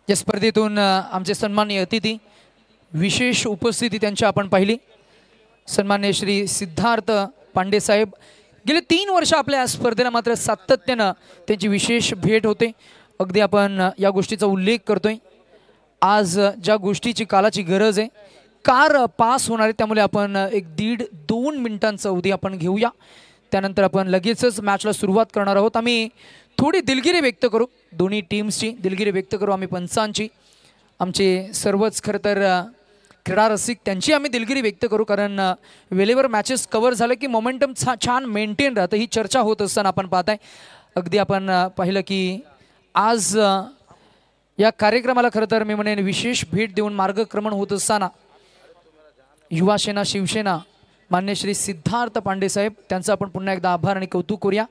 या स्पर्धेतून आमचे सन्माननीय अतिथी विशेष उपस्थिती त्यांची आपण पाहिली। सन्माननीय श्री सिद्धार्थ पांडे साहेब गेले 3 वर्ष आपल्या स्पर्धेला मात्र सातत्याने त्यांची विशेष भेट होते। अगदी आपण या गोष्टीचा उल्लेख करतोय, आज ज्या गोष्टीची कालाची गरज आहे, कार पास होणार आहे, त्यामुळे आपण एक 1.5-2 मिनिटांचा अवधी आपण घेऊया, त्यानंतर आपण लगेचच मॅचला सुरुवात करणार आहोत। आम्ही थोडी दिलगिरी व्यक्त करू, दोन्ही टीम्सची दिलगिरी व्यक्त करू आम्ही पंचांची, आमचे सर्वच खरं तर क्रीडा रसिक त्यांची आम्ही दिलगिरी व्यक्त करू, कारण वेळेवर मॅचेस कव्हर झाले की मोमेंटम छान मेंटेन राहतं। ही चर्चा होत असताना आपण पाहताय, अगदी आपण पाहिलं की आज या कार्यक्रमाला खरं तर मी म्हणेन विशेष भेट देऊन मार्गक्रमण होत असताना युवा सेना शिवसेना मान्य श्री सिद्धार्थ पांडे साहेब त्यांचा आपण पुन्हा एकदा आभार आणि कौतुक करूया।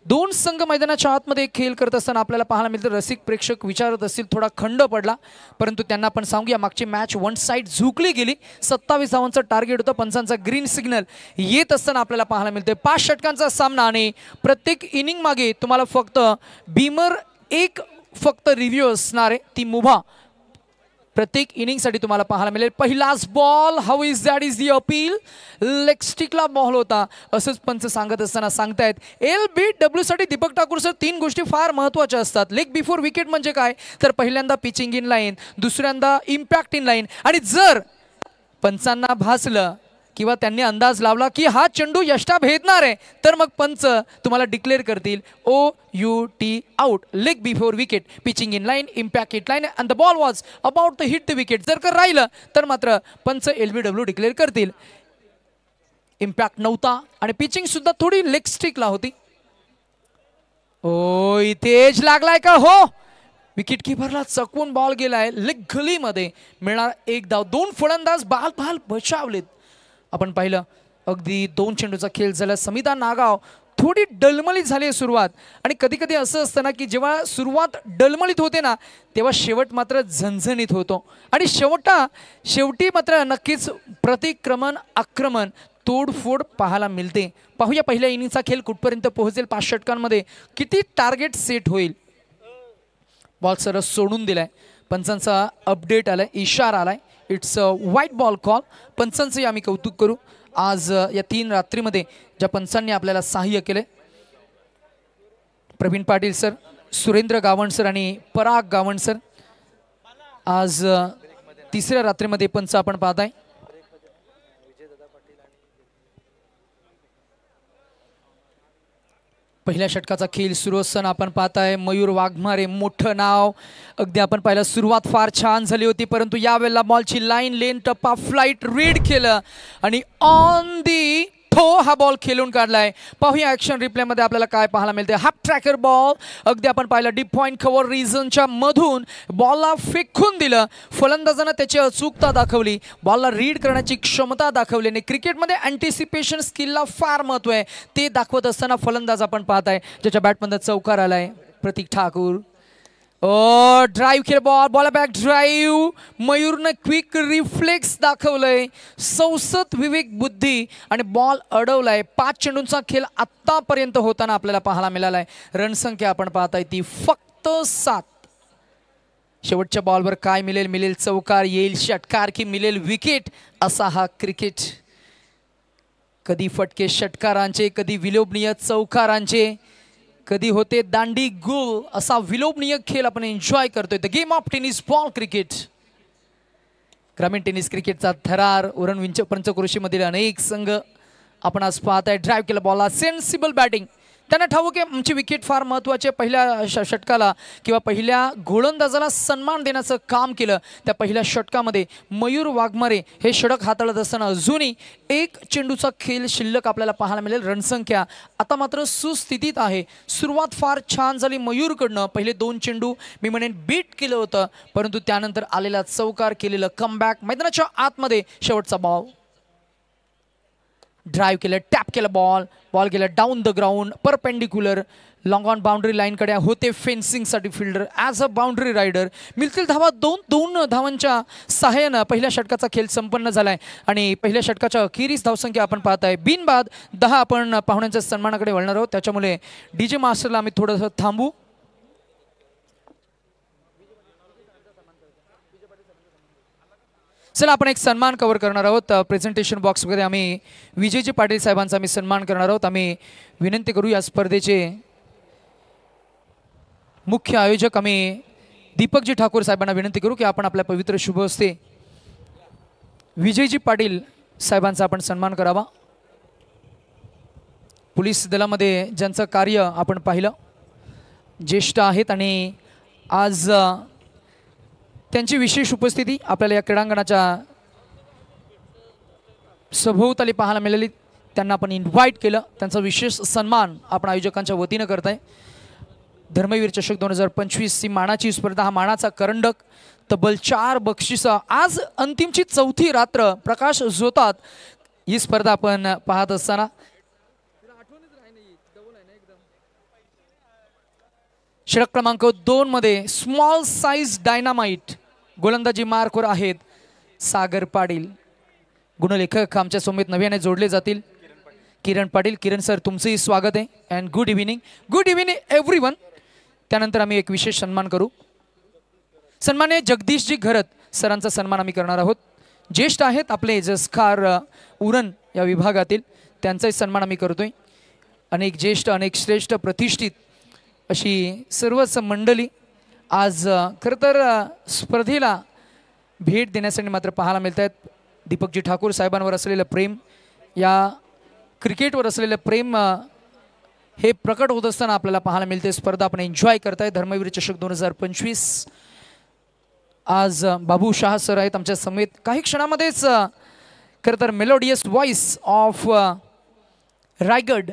2 संघ मैदानाच्या आतमध्ये खेळ करत असताना आपल्याला पाहायला मिळतं, रसिक प्रेक्षक विचारत असतील थोडा खंड पडला, परंतु त्यांना आपण सांगूया मागची मॅच 1 साइड झुकली गेली। 27 धावांचं टार्गेट होतं, पंचांचा ग्रीन सिग्नल येत असताना आपल्याला पाहायला मिळते 5 षटकांचा सामना आणि प्रत्येक इनिंग मागे तुम्हाला फक्त बीमर एक फक्त रिव्ह्यू असणार आहे, ती मुभा प्रत्येक इनिंगसाठी तुम्हाला पाहायला मिळेल। पहिलाच ball, how is that is the appeal, leg स्टिकला बॉल होता असंच पंच सांगत असताना सांगतायत LBW साठी दीपक ठाकूर सर 3 गोष्टी फार महत्त्वाच्या असतात। लेग बिफोर विकेट म्हणजे काय, तर पहिल्यांदा पिचिंग इन लाईन, दुसऱ्यांदा इम्पॅक्ट इन लाईन, आणि जर पंचांना भासलं किंवा त्यांनी अंदाज लावला की हा चेंडू यष्टा भेदणार आहे, तर मग पंच तुम्हाला डिक्लेअर करतील OUT out, leg before wicket, pitching in line, impact it line and the ball was about the hit the wicket. जर का राहिलं तर मात्र पंच LBW डिक्लेअर करतील। इम्पॅक्ट नव्हता आणि पिचिंग सुद्धा थोडी लेग स्टिकला होती। ओ तेज लागलाय का, हो विकेट किपरला चकवून बॉल गेलाय, लेग गलीमध्ये मिळणार 1 धाव। 2 फलंदाज बाल बचावलेत। आपण पाहिलं अगदी 2 चेंडूचा खेळ झाला, समिता नागाव थोडी डलमलीत झाली सुरुवात, आणि कधी कधी असं असतं ना की जेव्हा सुरुवात डलमलीत होते ना तेव्हा शेवट मात्र झणझणीत होतो, आणि शेवटी मात्र नक्कीच प्रतिक्रमण आक्रमण तोडफोड पाहायला मिळते। पाहूया पहिल्या इनिंगचा खेळ कुठपर्यंत पोहोचेल, 5 षटकांमध्ये किती टार्गेट सेट होईल। बॉल सरस सोडून दिलाय, पंचांचा अपडेट आलाय, इशारा आलाय, it's a white ball call. पंचांचे आम्ही कौतुक करू, आज या 3 रात्रीमध्ये ज्या पंचांनी आपल्याला सहाय्य केले, प्रवीण पाटील सर, सुरेंद्र गावण सर आणि पराग गावण सर। आज 3ऱ्या रात्रीमध्ये पंच आपण पाहताय। पहिल्या षटकाचा खेळ सुरू असताना आपण पाहताय मयूर वाघमारे, मोठं नाव, अगदी आपण पाहिलं सुरुवात फार छान झाली होती, परंतु यावेळेला बॉलची लाईन लेन टप्पा फ्लाइट रीड केलं आणि ऑन दी थो हा बॉल खेळून काढलाय। पाहूया ऍक्शन रिप्ले मध्ये आपल्याला काय पाहायला मिळते। हाफ ट्रॅकर बॉल, अगदी आपण पाहिलं डीप पॉइंट कव्हर रिजनच्या मधून बॉलला फेकून दिलं, फलंदाजांना त्याची अचूकता दाखवली, बॉलला रीड करण्याची क्षमता दाखवली, आणि क्रिकेटमध्ये अँटिसिपेशन स्किलला फार महत्त्व आहे, ते दाखवत असताना फलंदाज आपण पाहताय ज्याच्या बॅटमध्ये चौकार आलाय प्रतीक ठाकूर। ड्राइव्ह केलं बॉल, बॉल बॅक ड्राइव्ह, मयूरनं क्विक रिफ्लेक्स दाखवलंय, सौसत विवेक बुद्धी, आणि बॉल अडवलाय। 5 चेंडूंचा खेळ आतापर्यंत होताना आपल्याला पाहायला मिळालाय। रणसंख्या आपण पाहताय ती फक्त 7। शेवटच्या बॉलवर काय मिळेल चौकार, येईल षटकार की मिळेल विकेट, असा हा क्रिकेट। कधी फटके षटकारांचे, कधी विलोभनीय चौकारांचे, कधी होते दांडी गुल, असा विलोभनीय खेळ आपण एन्जॉय करतोय। The game of tennis ball cricket, ग्रामीण टेनिस क्रिकेटचा थरार उरण पंचक्रोशीमधील अनेक संघ आपण आज पाहताय। ड्राइव्ह केला बॉलला, सेन्सिबल बॅटिंग, त्यांना ठाऊक आहे आमची विकेट फार महत्त्वाची आहे। पहिल्या षटकाला किंवा पहिल्या गोलंदाजाला सन्मान देण्याचं काम केलं। त्या पहिल्या षटकामध्ये मयूर वाघमारे हे षटक हाताळत असताना अजूनही 1 चेंडूचा खेळ शिल्लक आपल्याला पाहायला मिळेल। रणसंख्या आता मात्र सुस्थितीत आहे। सुरुवात फार छान झाली मयूरकडनं, पहिले 2 चेंडू मी म्हणेन बीट केलं होतं, परंतु त्यानंतर आलेला चौकार, केलेलं कमबॅक, मैदानाच्या आतमध्ये शेवटचा बॉल, ड्राइव्ह केलं, टॅप केलं बॉल, बॉल गेला down the ground perpendicular, long on boundary line कडे होते फेन्सिंगसाठी fielder as a boundary rider. मिळतील धावा 2 धावांच्या सहाय्यानं पहिल्या षटकाचा खेळ संपन्न झालाय, आणि पहिल्या षटकाच्या अखेरीस धावसंख्या आपण पाहताय बिनबाद 10। आपण पाहुण्यांच्या सन्मानाकडे वळणार आहोत, त्याच्यामुळे DJ मास्टरला आम्ही थोडंसं थांबू। चला आपण एक सन्मान कव्हर करणार आहोत. प्रेझेंटेशन बॉक्समध्ये आम्ही विजयजी पाटील साहेबांचा आम्ही सन्मान करणार आहोत. आम्ही विनंती करू या स्पर्धेचे मुख्य आयोजक आम्ही दीपकजी ठाकूर साहेबांना विनंती करू की आपण आपल्या पवित्र शुभ हस्ते विजयजी पाटील साहेबांचा आपण सन्मान करावा. पोलीस दलामध्ये ज्यांचं कार्य आपण पाहिलं, ज्येष्ठ आहेत आणि आज त्यांची विशेष उपस्थिती आपल्याला या क्रीडांगणाच्या सभोवताली पाहायला मिळाली. त्यांना आपण इन्व्हाइट केलं, त्यांचा विशेष सन्मान आपण आयोजकांच्या वतीनं करताय. धर्मवीर चषक 2025 ही मानाची स्पर्धा, हा मानाचा करंडक, तब्बल 4 बक्षिसं. आज अंतिमची 4थी रात्र प्रकाश झोतात ही स्पर्धा आपण पाहत असताना षटक क्रमांक 2 मध्ये स्मॉल साइज डायनामाइट गोलंदाजी मार्कवर आहेत सागर पाटील. गुणलेखक आमच्या समेत नव्याने जोडले जातील किरण पाटील. किरण सर, तुमचंही स्वागत आहे and good evening. Good evening everyone. त्यानंतर आम्ही एक विशेष सन्मान करू. सन्मान्य जगदीशजी घरत सरांचा सन्मान आम्ही करणार आहोत. ज्येष्ठ आहेत आपले जसखार उरण या विभागातील, त्यांचाही सन्मान आम्ही करतोय. अनेक ज्येष्ठ, अनेक श्रेष्ठ, प्रतिष्ठित अशी सर्वच मंडळी आज खरं तर स्पर्धेला भेट देण्यासाठी मात्र पाहायला मिळत आहेत. दीपकजी ठाकूर साहेबांवर असलेलं प्रेम, या क्रिकेटवर असलेलं प्रेम हे प्रकट होत असताना आपल्याला पाहायला मिळते. स्पर्धा आपण एन्जॉय करताय. धर्मवीर चषक 2025 आज बाबू शाह सर आहेत आमच्या समेत. काही क्षणामध्येच खरं तर melodious voice of Raigad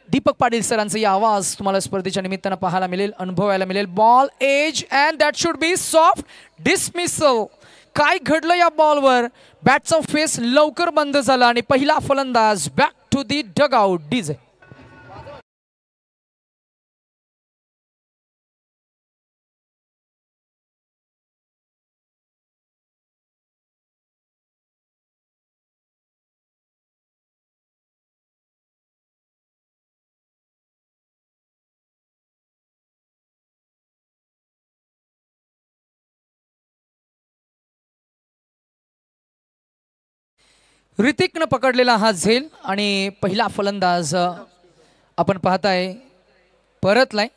Deepak Patil सरांचा आवाज तुम्हाला स्पर्धेच्या निमित्तानं पाहायला मिळेल, अनुभवायला मिळेल. Ball edge and that should be soft dismissal. काय घडलं या बॉलवर? बॅटचा फेस लवकर बंद झाला आणि पहिला फलंदाज back to the dugout. DJ ऋतिकनं पकडलेला हा झेल आणि पहिला फलंदाज आपण पाहताय परतलाय.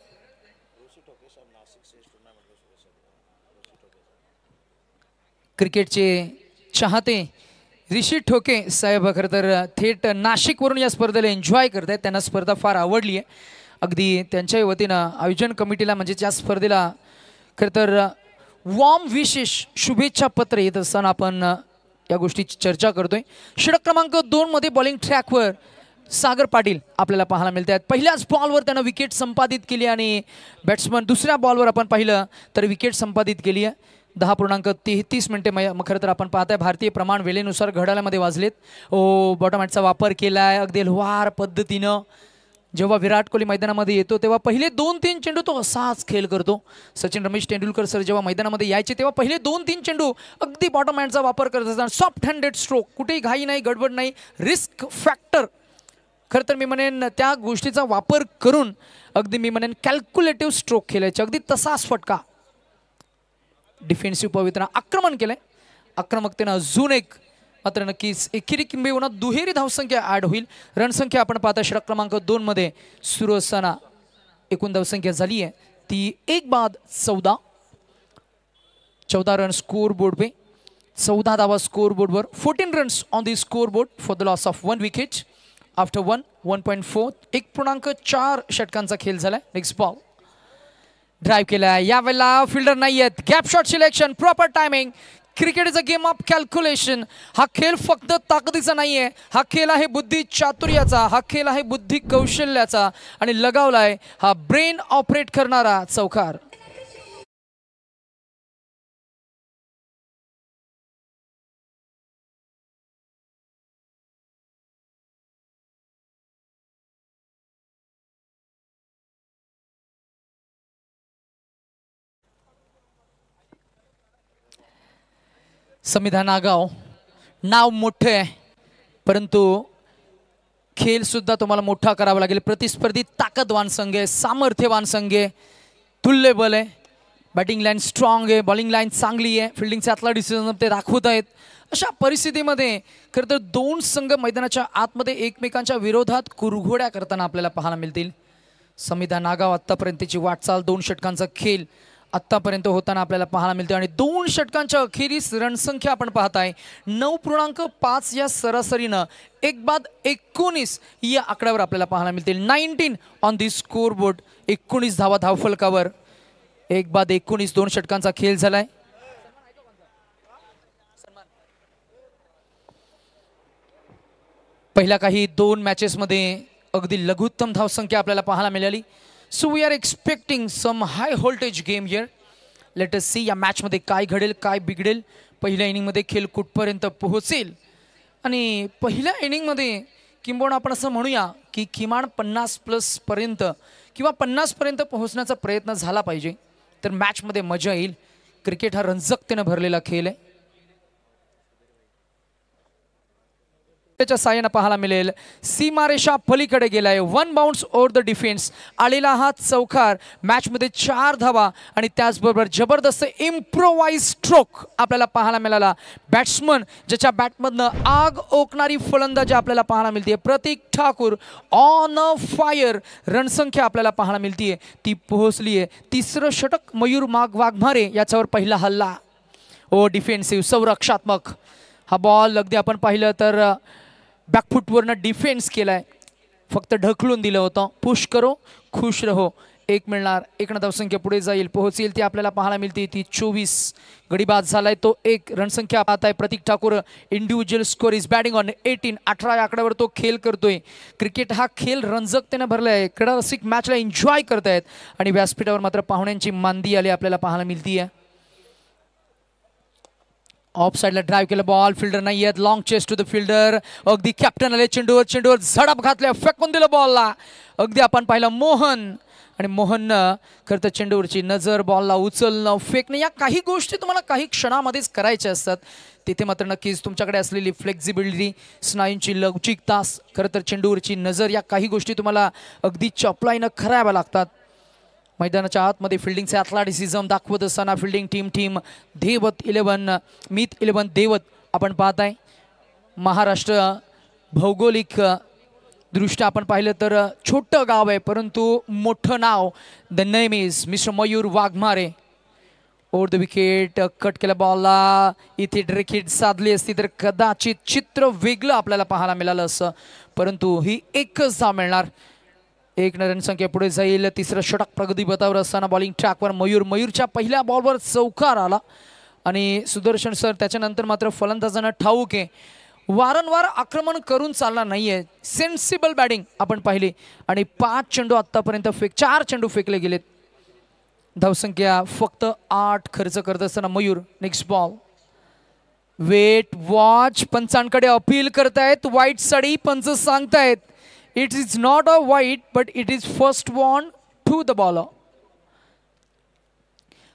क्रिकेटचे चाहते ऋषी ठोके साहेब खरं तर थेट नाशिकवरून या स्पर्धेला एन्जॉय करत आहेत. त्यांना स्पर्धा फार आवडली आहे. अगदी त्यांच्याही वतीनं आयोजन कमिटीला म्हणजे या स्पर्धेला खरं तर वॉर्म विशेष शुभेच्छा पत्र येत असताना आपण या गोष्टीची चर्चा करतोय. षटक क्रमांक 2 मध्ये बॉलिंग ट्रॅकवर सागर पाटील आपल्याला पाहायला मिळत आहेत. पहिल्याच बॉलवर त्यानं विकेट संपादित केली आणि बॅट्समन दुसऱ्या बॉलवर आपण पाहिलं तर विकेट संपादित केली आहे. 10.33 मिनिटे खरं तर आपण पाहताय भारतीय प्रमाण वेळेनुसार घड्याळामध्ये वाजलेत. बॉटम हॅटचा वापर केला आहे अगदी हलवार पद्धतीनं. जेव्हा विराट कोहली मैदानामध्ये येतो तेव्हा पहिले 2-3 चेंडू तो असाच खेळ करतो. सचिन रमेश तेंडुलकर सर जेव्हा मैदानामध्ये यायचे तेव्हा पहिले 2-3 चेंडू अगदी बॉटम हँडचा वापर करत असताना सॉफ्ट हँडेड स्ट्रोक, कुठेही घाई नाही, गडबड नाही, रिस्क फॅक्टर खरं तर मी म्हणेन त्या गोष्टीचा वापर करून अगदी मी म्हणेन कॅल्क्युलेटिव्ह स्ट्रोक खेळायचे. अगदी तसाच फटका. डिफेन्सिव्ह पवित्रा आक्रमण केलंय. आक्रमकतेनं अजून एक मात्र नक्कीच एकेरी किंबहुना दुहेरी धावसंख्या ॲड होईल. रणसंख्या आपण पाहता षटक क्रमांक 2 मध्ये सुरू असताना एकूण धावसंख्या झाली आहे ती 1 बाद 14 रन स्कोर बोर्ड पे. 14 धावा स्कोर बोर्डवर. 14 runs on the score board for the loss of 1 wicket after 1.4. 1.4 षटकांचा खेळ झालाय. नेक्स्ट बॉल ड्राईव्ह केला. यावेळेला फिल्डर नाही आहेत. Gap shot selection, proper timing. Cricket is a game of calculation. हा खेळ फक्त ताकदीचा नाही आहे, हा खेळ आहे बुद्धी चातुर्याचा, हा खेळ आहे बुद्धी कौशल्याचा आणि लगावलाय हा ब्रेन ऑपरेट करणारा चौकार. संविधान नागाव नाव मोठं आहे परंतु खेळ सुद्धा तुम्हाला मोठा करावा लागेल. प्रतिस्पर्धी ताकदवान संघ आहे, सामर्थ्यवान संघ आहे, तुल्यबल आहे. बॅटिंग लाईन स्ट्रॉंग आहे, बॉलिंग लाईन चांगली आहे, फिल्डिंगचे आतला डिसिजन ते दाखवत आहेत. अशा परिस्थितीमध्ये खरं तर दोन संघ मैदानाच्या आतमध्ये एकमेकांच्या विरोधात कुरघोड्या करताना आपल्याला पाहायला मिळतील. समिधा नागाव आत्तापर्यंतची वाटचाल 2 षटकांचा खेळ आत्तापर्यंत होताना आपल्याला पाहायला मिळते आणि 2 षटकांच्या अखेरीस रणसंख्या आपण पाहताय 9.5 या सरासरीनं 1/19 या आकड्यावर आपल्याला पाहायला मिळतील. 19 ऑन दी स्कोर बोर्ड, 19 धावा धावफलकावर. 1/19 2 षटकांचा खेळ झालाय. पहिल्या काही 2 मॅचेसमध्ये अगदी लघुत्तम धावसंख्या आपल्याला पाहायला मिळाली. So we are expecting some high voltage game here. Let us see या मॅचमध्ये काय घडेल, काय बिघडेल, पहिल्या इनिंगमध्ये खेळ कुठपर्यंत पोहोचेल. आणि पहिल्या इनिंगमध्ये किंबहुना आपण असं म्हणूया की किमान 50+ पर्यंत किंवा 50 पर्यंत पोहोचण्याचा प्रयत्न झाला पाहिजे, तर मॅचमध्ये मजा येईल. क्रिकेट हा रंजकतेने भरलेला खेळ आहे. च्या साहाय्याने पाहायला मिळेल सीमारेषा पलीकडे गेलाय. 1 बाउन्स ओव्हर द डिफेन्स. आलेला हा चौकार मॅचमध्ये 4 धावा आणि त्याचबरोबर जबरदस्त इम्प्रोवाइज स्ट्रोक आपल्याला पाहायला मिळाला. बॅट्समन ज्याच्या बॅटमधनं आग ओकणारी फलंदाजी आपल्याला पाहायला मिळते, प्रतीक ठाकूर ऑन अ फायर. रणसंख्या आपल्याला पाहायला मिळते ती पोहोचली आहे. 3रं षटक मयूर वाघमारे याच्यावर पहिला हल्ला. ओ डिफेन्सिव्ह संरक्षात्मक हा बॉल अगदी आपण पाहिलं तर बॅकफुटवरनं डिफेन्स केलाय, फक्त ढकलून दिलं होतं. पुश करो खुश रहो. 1 मिळणार. 1 धावसंख्या पुढे जाईल, पोहोचेल ती आपल्याला पाहायला मिळते. ती 24 गडीबाद झालाय तो 1. रणसंख्या पाहत आहे Pratik Thakur. Individual score is batting on 18. 18 या आकड्यावर तो खेळ करतोय. क्रिकेट हा खेळ रंजकतेने भरलाय. क्रीडा रसिक मॅचला एन्जॉय करतायत आणि व्यासपीठावर मात्र पाहुण्यांची मांदी आली आपल्याला पाहायला मिळतीये. ऑफ साइडला ड्राइव्ह केलं बॉल, फिल्डर नाही आहेत. Long chase to the fielder. अगदी कॅप्टन आले चेंडूवर झडप घातल्या, फेकून दिलं बॉलला. अगदी आपण पाहिलं मोहन आणि मोहननं खरं तर चेंडूवरची नजर, बॉलला उचलणं, फेकणं या काही गोष्टी तुम्हाला काही क्षणामध्येच करायच्या असतात. तिथे मात्र नक्कीच तुमच्याकडे असलेली फ्लेक्झिबिलिटी, स्नायूंची लवचिकता, खरं तर चेंडूवरची नजर या काही गोष्टी तुम्हाला अगदी चपलाईनं कराव्या लागतात. मैदानाच्या आतमध्ये फिल्डिंगचे ॲथलेटिसिझम दाखवत असताना फिल्डिंग टीम देवत 11 मीत 11 देवत आपण पाहताय. महाराष्ट्र भौगोलिक दृष्ट्या आपण पाहिलं तर छोटं गाव आहे, परंतु मोठं नाव. The name is mister Mayur Waghmare. Over the wicket, cut केल्या बॉलला. इथे ड्रेकिट साधली असती तर कदाचित चित्र वेगळं आपल्याला पाहायला मिळालं असं, परंतु ही 1च धाव मिळणार. 1 रणसंख्या पुढे जाईल. 3रं षटक प्रगती पथावर असताना बॉलिंग ट्रॅकवर मयूरच्या पहिल्या बॉलवर चौकार आला आणि सुदर्शन सर त्याच्यानंतर मात्र फलंदाजांना ठाऊक आहे वारंवार आक्रमण करून चालणार नाहीये. सेन्सिबल बॅटिंग आपण पाहिली आणि 5 चेंडू आतापर्यंत 4 चेंडू फेकले गेलेत. धावसंख्या फक्त 8 खर्च करत असताना Mayur. Next ball. Wait watch. पंचांकडे अपील करतायत. वाईट साडी पंच सांगतायत. It is not a white, but it is first one to the bowler.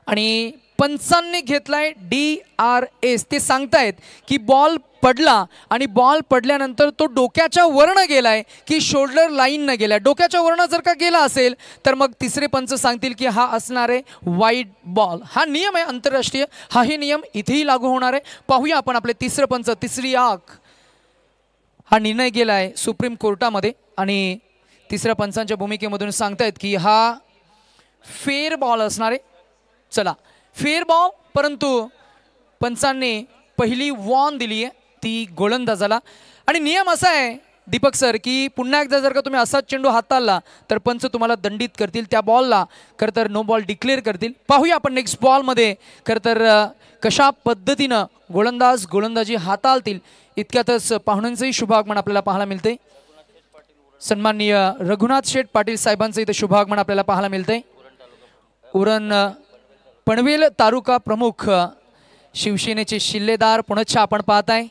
आणि पंचांनी घेतलाय DRS. ते सांगतायत की बॉल पडला आणि बॉल पडल्यानंतर तो डोक्याच्या वरनं गेलाय की शोल्डर लाईननं गेलाय. डोक्याच्या वरनं जर का गेला असेल तर मग 3रे पंच सांगतील की हा असणार आहे वाईट बॉल. हा नियम आहे आंतरराष्ट्रीय. हाही नियम इथेही लागू होणार आहे. पाहूया आपण आपले 3रं पंच, 3री आख. हा निर्णय गेलाय सुप्रीम कोर्टामध्ये आणि 3ऱ्या पंचांच्या भूमिकेमधून सांगतायत की हा फेअर बॉल असणार आहे. चला फेअर बॉल, परंतु पंचांनी पहिली वॉर्न दिली आहे ती गोलंदाजाला. आणि नियम असा आहे दीपक सर की पुन्हा एकदा जर का तुम्ही असाच चेंडू हाताळला तर पंच तुम्हाला दंडित करतील. त्या बॉलला खरं तर नो बॉल डिक्लेअर करतील. पाहूया आपण नेक्स्ट बॉलमध्ये खरं तर कशा पद्धतीनं गोलंदाजी हाताळतील. इतक्यातच पाहुण्यांचंही शुभागमन आपल्याला पाहायला मिळते. सन्माननीय रघुनाथ शेठ पाटील साहेबांचं इथं शुभागमन आपल्याला पाहायला मिळतंय. उरण पनवेल तालुका प्रमुख, शिवसेनेचे शिल्लेदार पुणच्या आपण पाहताय,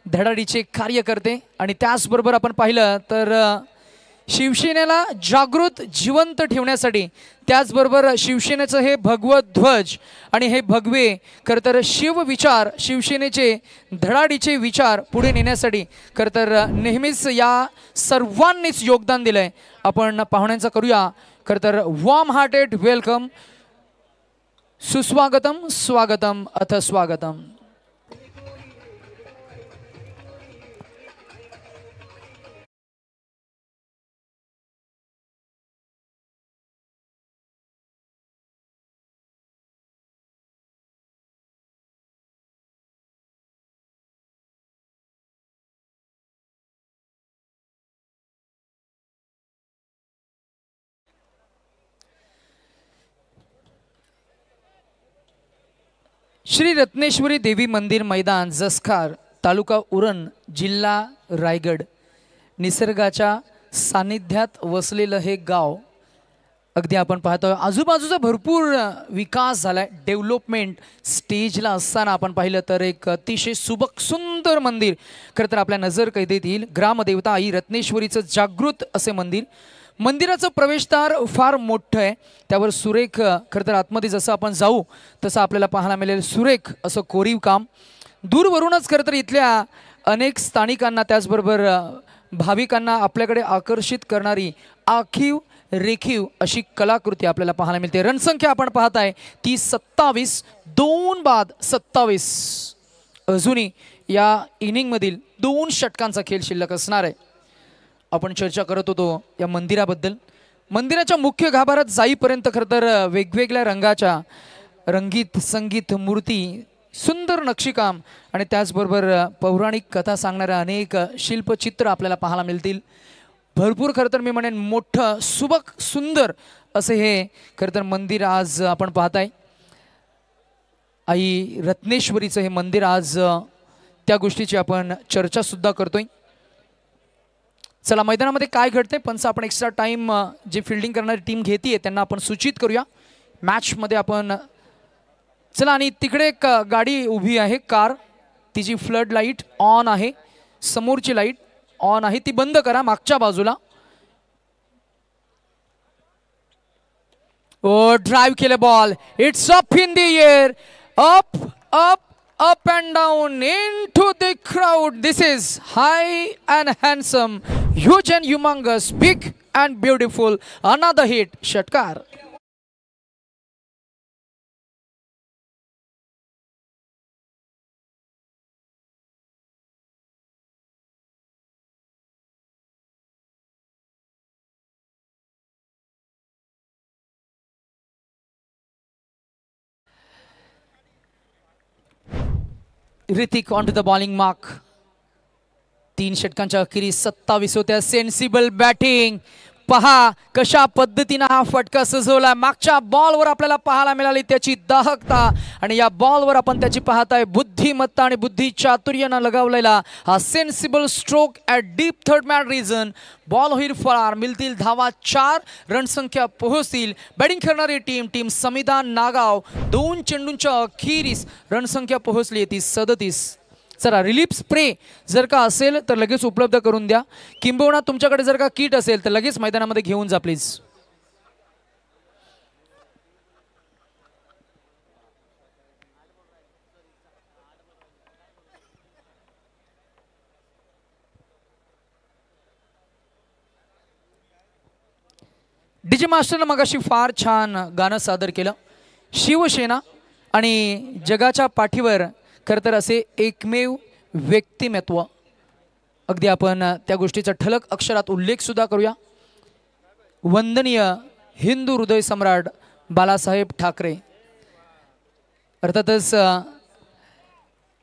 धडाडीचे कार्यकर्ते आणि त्याचबरोबर आपण पाहिलं तर शिवसेनेला जागृत जिवंत ठेवण्यासाठी, त्याचबरोबर शिवसेनेचं हे भगवत ध्वज आणि हे भगवे खरं तर शिवविचार, शिवसेनेचे धडाडीचे विचार पुढे नेण्यासाठी खरं तर नेहमीच या सर्वांनीच योगदान दिलंय. आपण पाहुण्यांचा करूया खरं तर वॉर्म हार्टेड वेलकम. सुस्वागतम स्वागतम अथ स्वागतम। श्री रत्नेश्वरी देवी मंदिर मैदान, जसखार, तालुका उरण, जिल्हा रायगड। निसर्गाच्या सानिध्यात वसलेलं हे गाव अगदी आपण पाहतो आजूबाजूचा भरपूर विकास झालाय, डेव्हलपमेंट स्टेजला असताना आपण पाहिलं तर एक अतिशय सुबक सुंदर मंदिर खरं तर आपल्या नजर कैदेत येईल। ग्रामदेवता आई रत्नेश्वरीचं जागृत असे मंदिर, मंदिराचं प्रवेशद्वार फार मोठं आहे, त्यावर सुरेख खरं तर आतमध्ये जसं आपण जाऊ तसं आपल्याला पाहायला मिळेल सुरेख असं कोरीव काम। दूरवरूनच खरं तर इथल्या अनेक स्थानिकांना त्याचबरोबर भाविकांना आपल्याकडे आकर्षित करणारी आखीव रेखीव अशी कलाकृती आपल्याला पाहायला मिळते। रणसंख्या आपण पाहताय ती 27, 2 बाद 27। अजूनही या इनिंगमधील 2 षटकांचा खेळ शिल्लक असणार आहे। आपण चर्चा करत होतो या मंदिराबद्दल। मंदिराच्या मुख्य गाभाऱ्यात जाईपर्यंत खरं तर वेगवेगळ्या रंगाच्या रंगीत संगीत मूर्ती, सुंदर नक्षीकाम आणि त्याचबरोबर पौराणिक कथा सांगणाऱ्या अनेक शिल्पचित्र आपल्याला पाहायला मिळतील। भरपूर खरं तर मी म्हणेन मोठं सुबक सुंदर असे हे खरं तर मंदिर आज आपण पाहताय। आई रत्नेश्वरीचं हे मंदिर आज त्या गोष्टीची आपण चर्चा सुद्धा करतोय। चला मैदानामध्ये काय घडते पंच आपण एक्स्ट्रा टाइम जे फिल्डिंग करणारी टीम घेते त्यांना आपण सूचित करूया मॅच मध्ये आपण। चला आणि तिकडे एक गाडी उभी आहे, कार, तिची फ्लड लाईट ऑन आहे, समोरची लाईट ऑन आहे, ती बंद करा मागच्या बाजूला। ओ ड्राइव केले ball, it's up in the air, up up up and down into the crowd. This is high and handsome, huge and humongous, big and beautiful. Another hit, Shatkar. Hrithik on to the bowling mark. 3 षटकांच्या अखेरीस 27 होत्या। Sensible batting, पहा कशा पद्धतीने हा फटका सजवला। मागच्या बॉलवर आपल्याला पाहायला मिळाली त्याची दाहकता आणि या बॉलवर आपण त्याची पाहताय बुद्धिमत्ता आणि बुद्धी चातुर्यानं लगावलेला हा sensible stroke at deep third man region. Ball होईल फळार, मिळतील धावा 4, रणसंख्या पोहोचतील। बॅटिंग करणारी टीम संविधान नागाव, 2 चेंडूंच्या अखेरीस रणसंख्या पोहोचली ती 37। चला रिलीफ स्प्रे जर का असेल तर लगेच उपलब्ध करून द्या, किंबहुना तुमच्याकडे जर का किट असेल तर लगेच मैदानामध्ये घेऊन जा प्लीज। डीजे मास्टरनं मगाशी फार छान गाणं सादर केलं, शिवसेना आणि जगाच्या पाठीवर खरं तर असे एकमेव व्यक्तिमत्व, अगदी आपण त्या गोष्टीचा ठळक अक्षरात उल्लेख सुद्धा करूया। वंदनीय हिंदू हृदय सम्राट बाळासाहेब ठाकरे, अर्थातच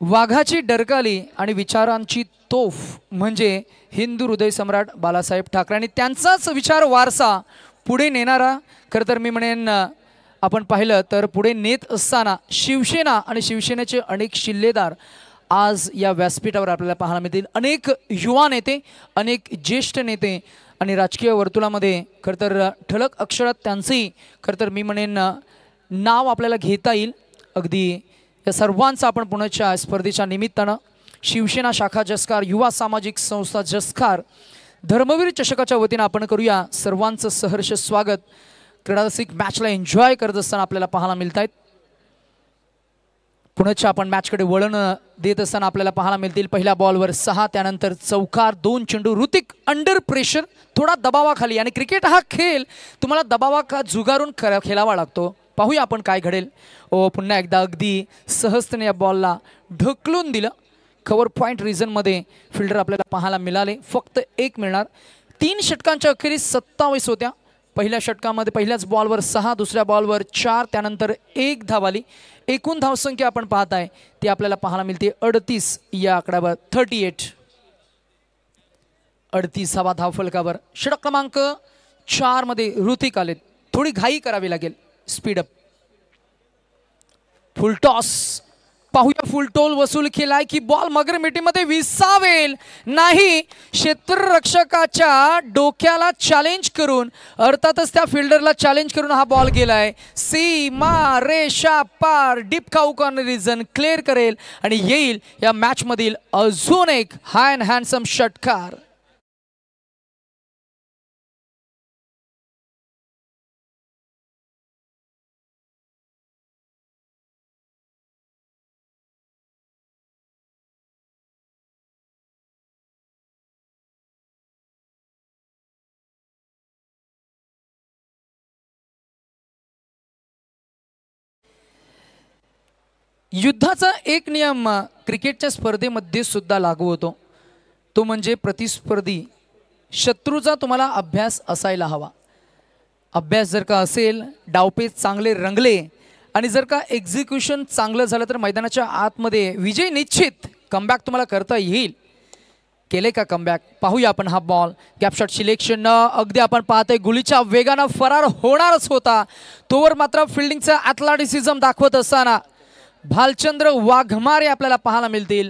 वाघाची डरकाली आणि विचारांची तोफ म्हणजे हिंदू हृदय सम्राट बाळासाहेब ठाकरे आणि त्यांचाच विचार वारसा पुढे नेणारा खरं तर मी म्हणेन आपण पाहिलं तर पुढे नेत असताना शिवसेना आणि शिवसेनेचे अनेक शिल्लेदार आज या व्यासपीठावर आपल्याला पाहायला मिळतील। अनेक युवा नेते, अनेक ज्येष्ठ नेते आणि राजकीय वर्तुळामध्ये खरं तर ठळक अक्षरात त्यांचंही खरं तर मी म्हणेन नाव आपल्याला घेता येईल। अगदी या सर्वांचं आपण पुण्याच्या स्पर्धेच्या निमित्तानं शिवसेना शाखा जसखार, युवा सामाजिक संस्था जसखार, धर्मवीर चषकाच्या वतीनं आपण करूया सर्वांचं सहर्ष स्वागत। क्रीडारसिक मॅचला एन्जॉय करत असताना आपल्याला पाहायला मिळत आहेत। पुण्याच्या आपण मॅचकडे वळण देत असताना आपल्याला पाहायला मिळतील पहिल्या बॉलवर 6, त्यानंतर चौकार, 2 चेंडू। ऋतिक अंडर प्रेशर, थोडा दबावाखाली, आणि क्रिकेट हा खेळ तुम्हाला दबावा झुगारून खेळावा लागतो, पाहूया आपण काय घडेल. पुन्हा एकदा अगदी सहजतेने या बॉलला ढकलून दिलं. कव्हर पॉईंट रिझनमध्ये फिल्डर आपल्याला पाहायला मिळाले. फक्त 1 मिळणार. 3 षटकांच्या अखेरीस 27 होत्या. पहिल्या षटकामध्ये पहिल्याच बॉलवर 6, दुसऱ्या बॉलवर 4, त्यानंतर 1 धाव आली. एकूण धावसंख्या आपण पाहताय ती आपल्याला पाहायला मिळते 38 या आकड्यावर. 38 38 धाव फलकावर. षटक क्रमांक 4 मध्ये ऋतिक आलेत. थोडी घाई करावी लागेल. स्पीडअप. फुल टॉस. पाहूया फुल टोल वसूल केलाय की बॉल मगर मिठीमध्ये विसावेल. नाही, क्षेत्ररक्षकाच्या डोक्याला चॅलेंज करून, अर्थातच त्या फिल्डरला चॅलेंज करून हा बॉल गेलाय. सीमा रेषा पार. डीप काऊ कॉर्नर रिजन क्लिअर करेल आणि येईल या मॅच मधील अजून एक हाय अँड हँडसम षटकार. युद्धाचा एक नियम क्रिकेटच्या स्पर्धेमध्ये सुद्धा लागू होतो. तो म्हणजे प्रतिस्पर्धी शत्रूचा तुम्हाला अभ्यास असायला हवा. अभ्यास जर का असेल, डावपेच चांगले रंगले आणि जर का एक्झिक्युशन चांगलं झालं तर मैदानाच्या आतमध्ये विजय निश्चित. कमबॅक तुम्हाला करता येईल. केले का कमबॅक? पाहूया आपण हा बॉल. गॅप शॉट सिलेक्शन अगदी आपण पाहतोय गुलीच्या वेगानं फरार होणारच होता. तोवर मात्र फिल्डिंगचा ॲथलेटिसिझम दाखवत असताना भालचंद्र वाघमारे आपल्याला पाहायला मिळतील.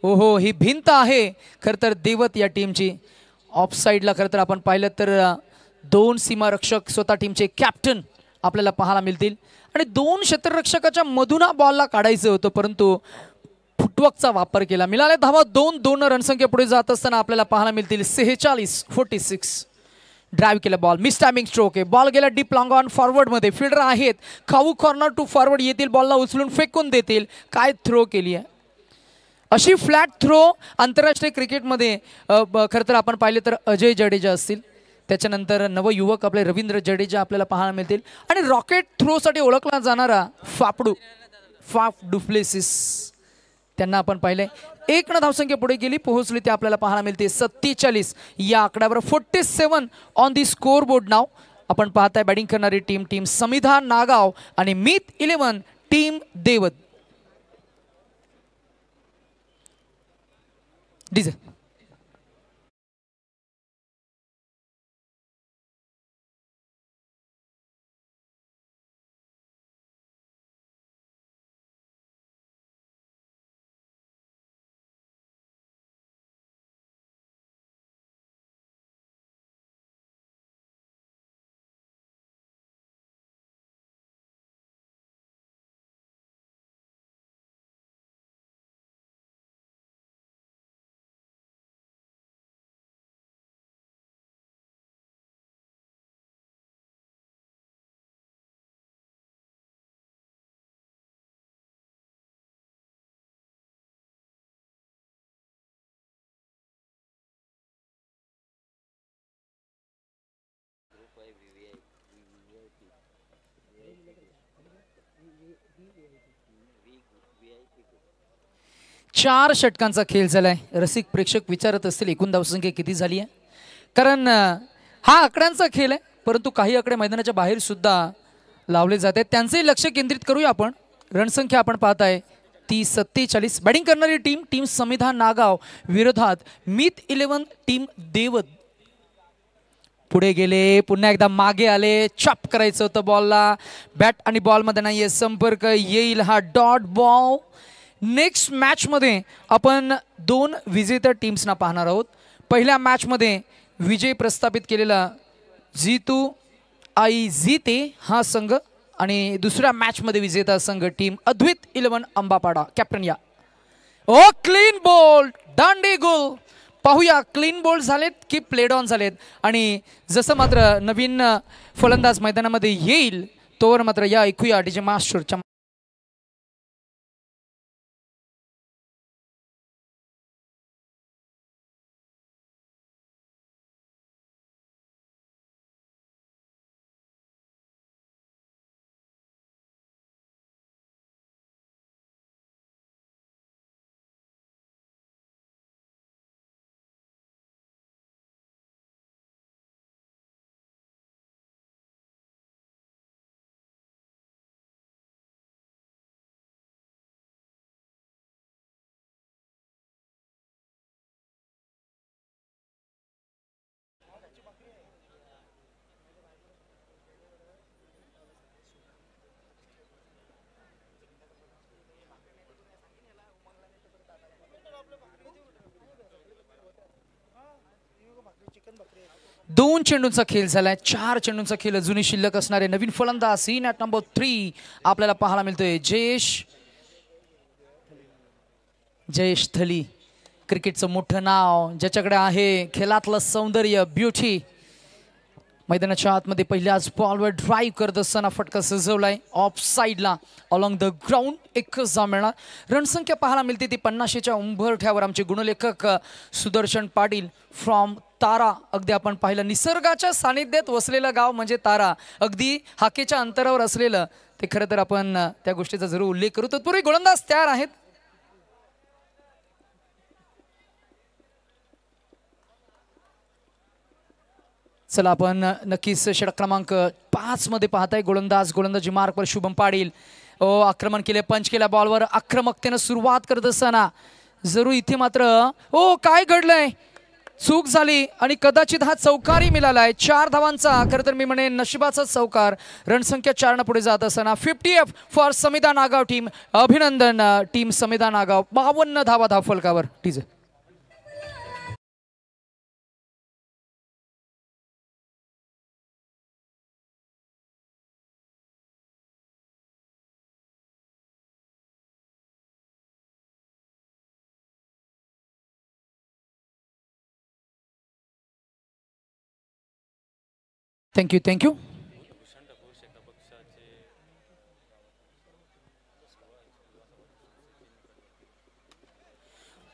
ओहो, ही भिंत आहे खरं तर देवत या टीमची. ऑफ साईडला खरं तर आपण पाहिलं तर 2 सीमारक्षक स्वतः टीमचे कॅप्टन आपल्याला पाहायला मिळतील आणि 2 क्षेत्ररक्षकाच्या मधून हा बॉलला काढायचं होतं, परंतु फुटवर्कचा वापर केला. मिळाले धावा 2 रणसंख्या पुढे जात असताना आपल्याला पाहायला मिळतील 46. ड्राईव्ह केला बॉल. मिस टायमिंग स्ट्रोक आहे. बॉल गेला डीप लॉंग ऑन फॉरवर्डमध्ये. फिल्डर आहेत. खाऊ कॉर्नर टू फॉरवर्ड येतील. बॉलला उचलून फेकून देतील. काय थ्रो केली आहे. अशी फ्लॅट थ्रो आंतरराष्ट्रीय क्रिकेटमध्ये खरं तर आपण पाहिले तर अजय जडेजा असतील, त्याच्यानंतर नवयुवक आपले रवींद्र जडेजा आपल्याला पाहायला मिळतील आणि रॉकेट थ्रोसाठी ओळखला जाणारा फाफ डुप्लेसिस त्यांना आपण पाहिले. 1 धावसंख्या पुढे गेली, पोहोचली ते आपल्याला पाहायला मिळते 47 या आकड्यावर. 47 ऑन दी स्कोर बोर्ड नाव. आपण पाहताय बॅटिंग करणारी टीम संविधान नागाव आणि मीत 11 टीम देवत. डीजे 4 षटकांचा खेळ झालाय. रसिक प्रेक्षक विचारत असतील एकूण धावसंख्या किती झाली आहे, कारण हा आकड्यांचा खेळ आहे, परंतु काही आकडे मैदानाच्या बाहेर सुद्धा लावले जात आहेत. त्यांचंही लक्ष केंद्रित करूया आपण. रणसंख्या आपण पाहताय ती 47. बॅटिंग करणारी टीम संविधान नागाव विरोधात मीत 11 टीम देवत. पुढे गेले, पुन्हा एकदा मागे आले. चॉप करायचं होतं बॉलला. बॅट आणि बॉलमध्ये नाहीये संपर्क. येईल हा डॉट बॉल. नेक्स्ट मॅचमध्ये आपण 2 विजेत्या टीम्सना पाहणार आहोत. पहिल्या मॅचमध्ये विजय प्रस्थापित केलेला जीतू आई जीते हा संघ आणि दुसऱ्या मॅचमध्ये विजेता संघ टीम अद्वैत 11 अंबापाडा. कॅप्टन या. ओ क्लीन बॉल, दांडी गोल. पाहूया क्लीन बॉल झालेत की प्लेड ऑन झालेत आणि जसं मात्र नवीन फलंदाज मैदानामध्ये येईल तोवर मात्र या ऐकूया डीजे मास्टरच्या 2 चेंडूंचा खेळ झालाय. 4 चेंडूंचा खेळ अजूनही शिल्लक असणारे नवीन फलंदाज इन ॲट नंबर 3 आपल्याला पाहायला मिळतोय जयेश थली. क्रिकेटचं मोठं नाव, ज्याच्याकडे आहे खेळातलं सौंदर्य, ब्युटी. मैदानाच्या आतमध्ये पहिल्याच बॉलवर ड्राईव्ह करत असताना फटका सजवलाय ऑफ साईडला अलॉंग द ग्राउंड. एकच धाव मिळणार. रणसंख्या पाहायला मिळते ती 50च्या उंबरठ्यावर. आमचे गुणलेखक सुदर्शन पाटील फ्रॉम तारा. अगदी आपण पाहिलं निसर्गाच्या सानिध्यात वसलेलं गाव म्हणजे तारा, अगदी हाकेच्या अंतरावर असलेलं ते. खरं तर आपण त्या गोष्टीचा जरूर उल्लेख करू. तत्पूर्वी गोलंदाज तयार आहेत. चला आपण नक्कीच षटक क्रमांक 5 मध्ये पाहताय गोलंदाजी मार्कवर शुभम पाटील. आक्रमण केले, पंच केल्या बॉलवर आक्रमकतेनं सुरुवात करत असताना जरूर इथे मात्र काय घडलंय, चूक झाली आणि कदाचित हा चौकारही मिळालाय. 4 धावांचा खरं तर मी म्हणे नशिबाचा चौकार. रणसंख्या 4 पुढे जात असताना 50F for Samidha Nagaon team. अभिनंदन टीम समिधा नागाव. 52 धावा धावफलकावर. ठीक आहे. थँक्यू.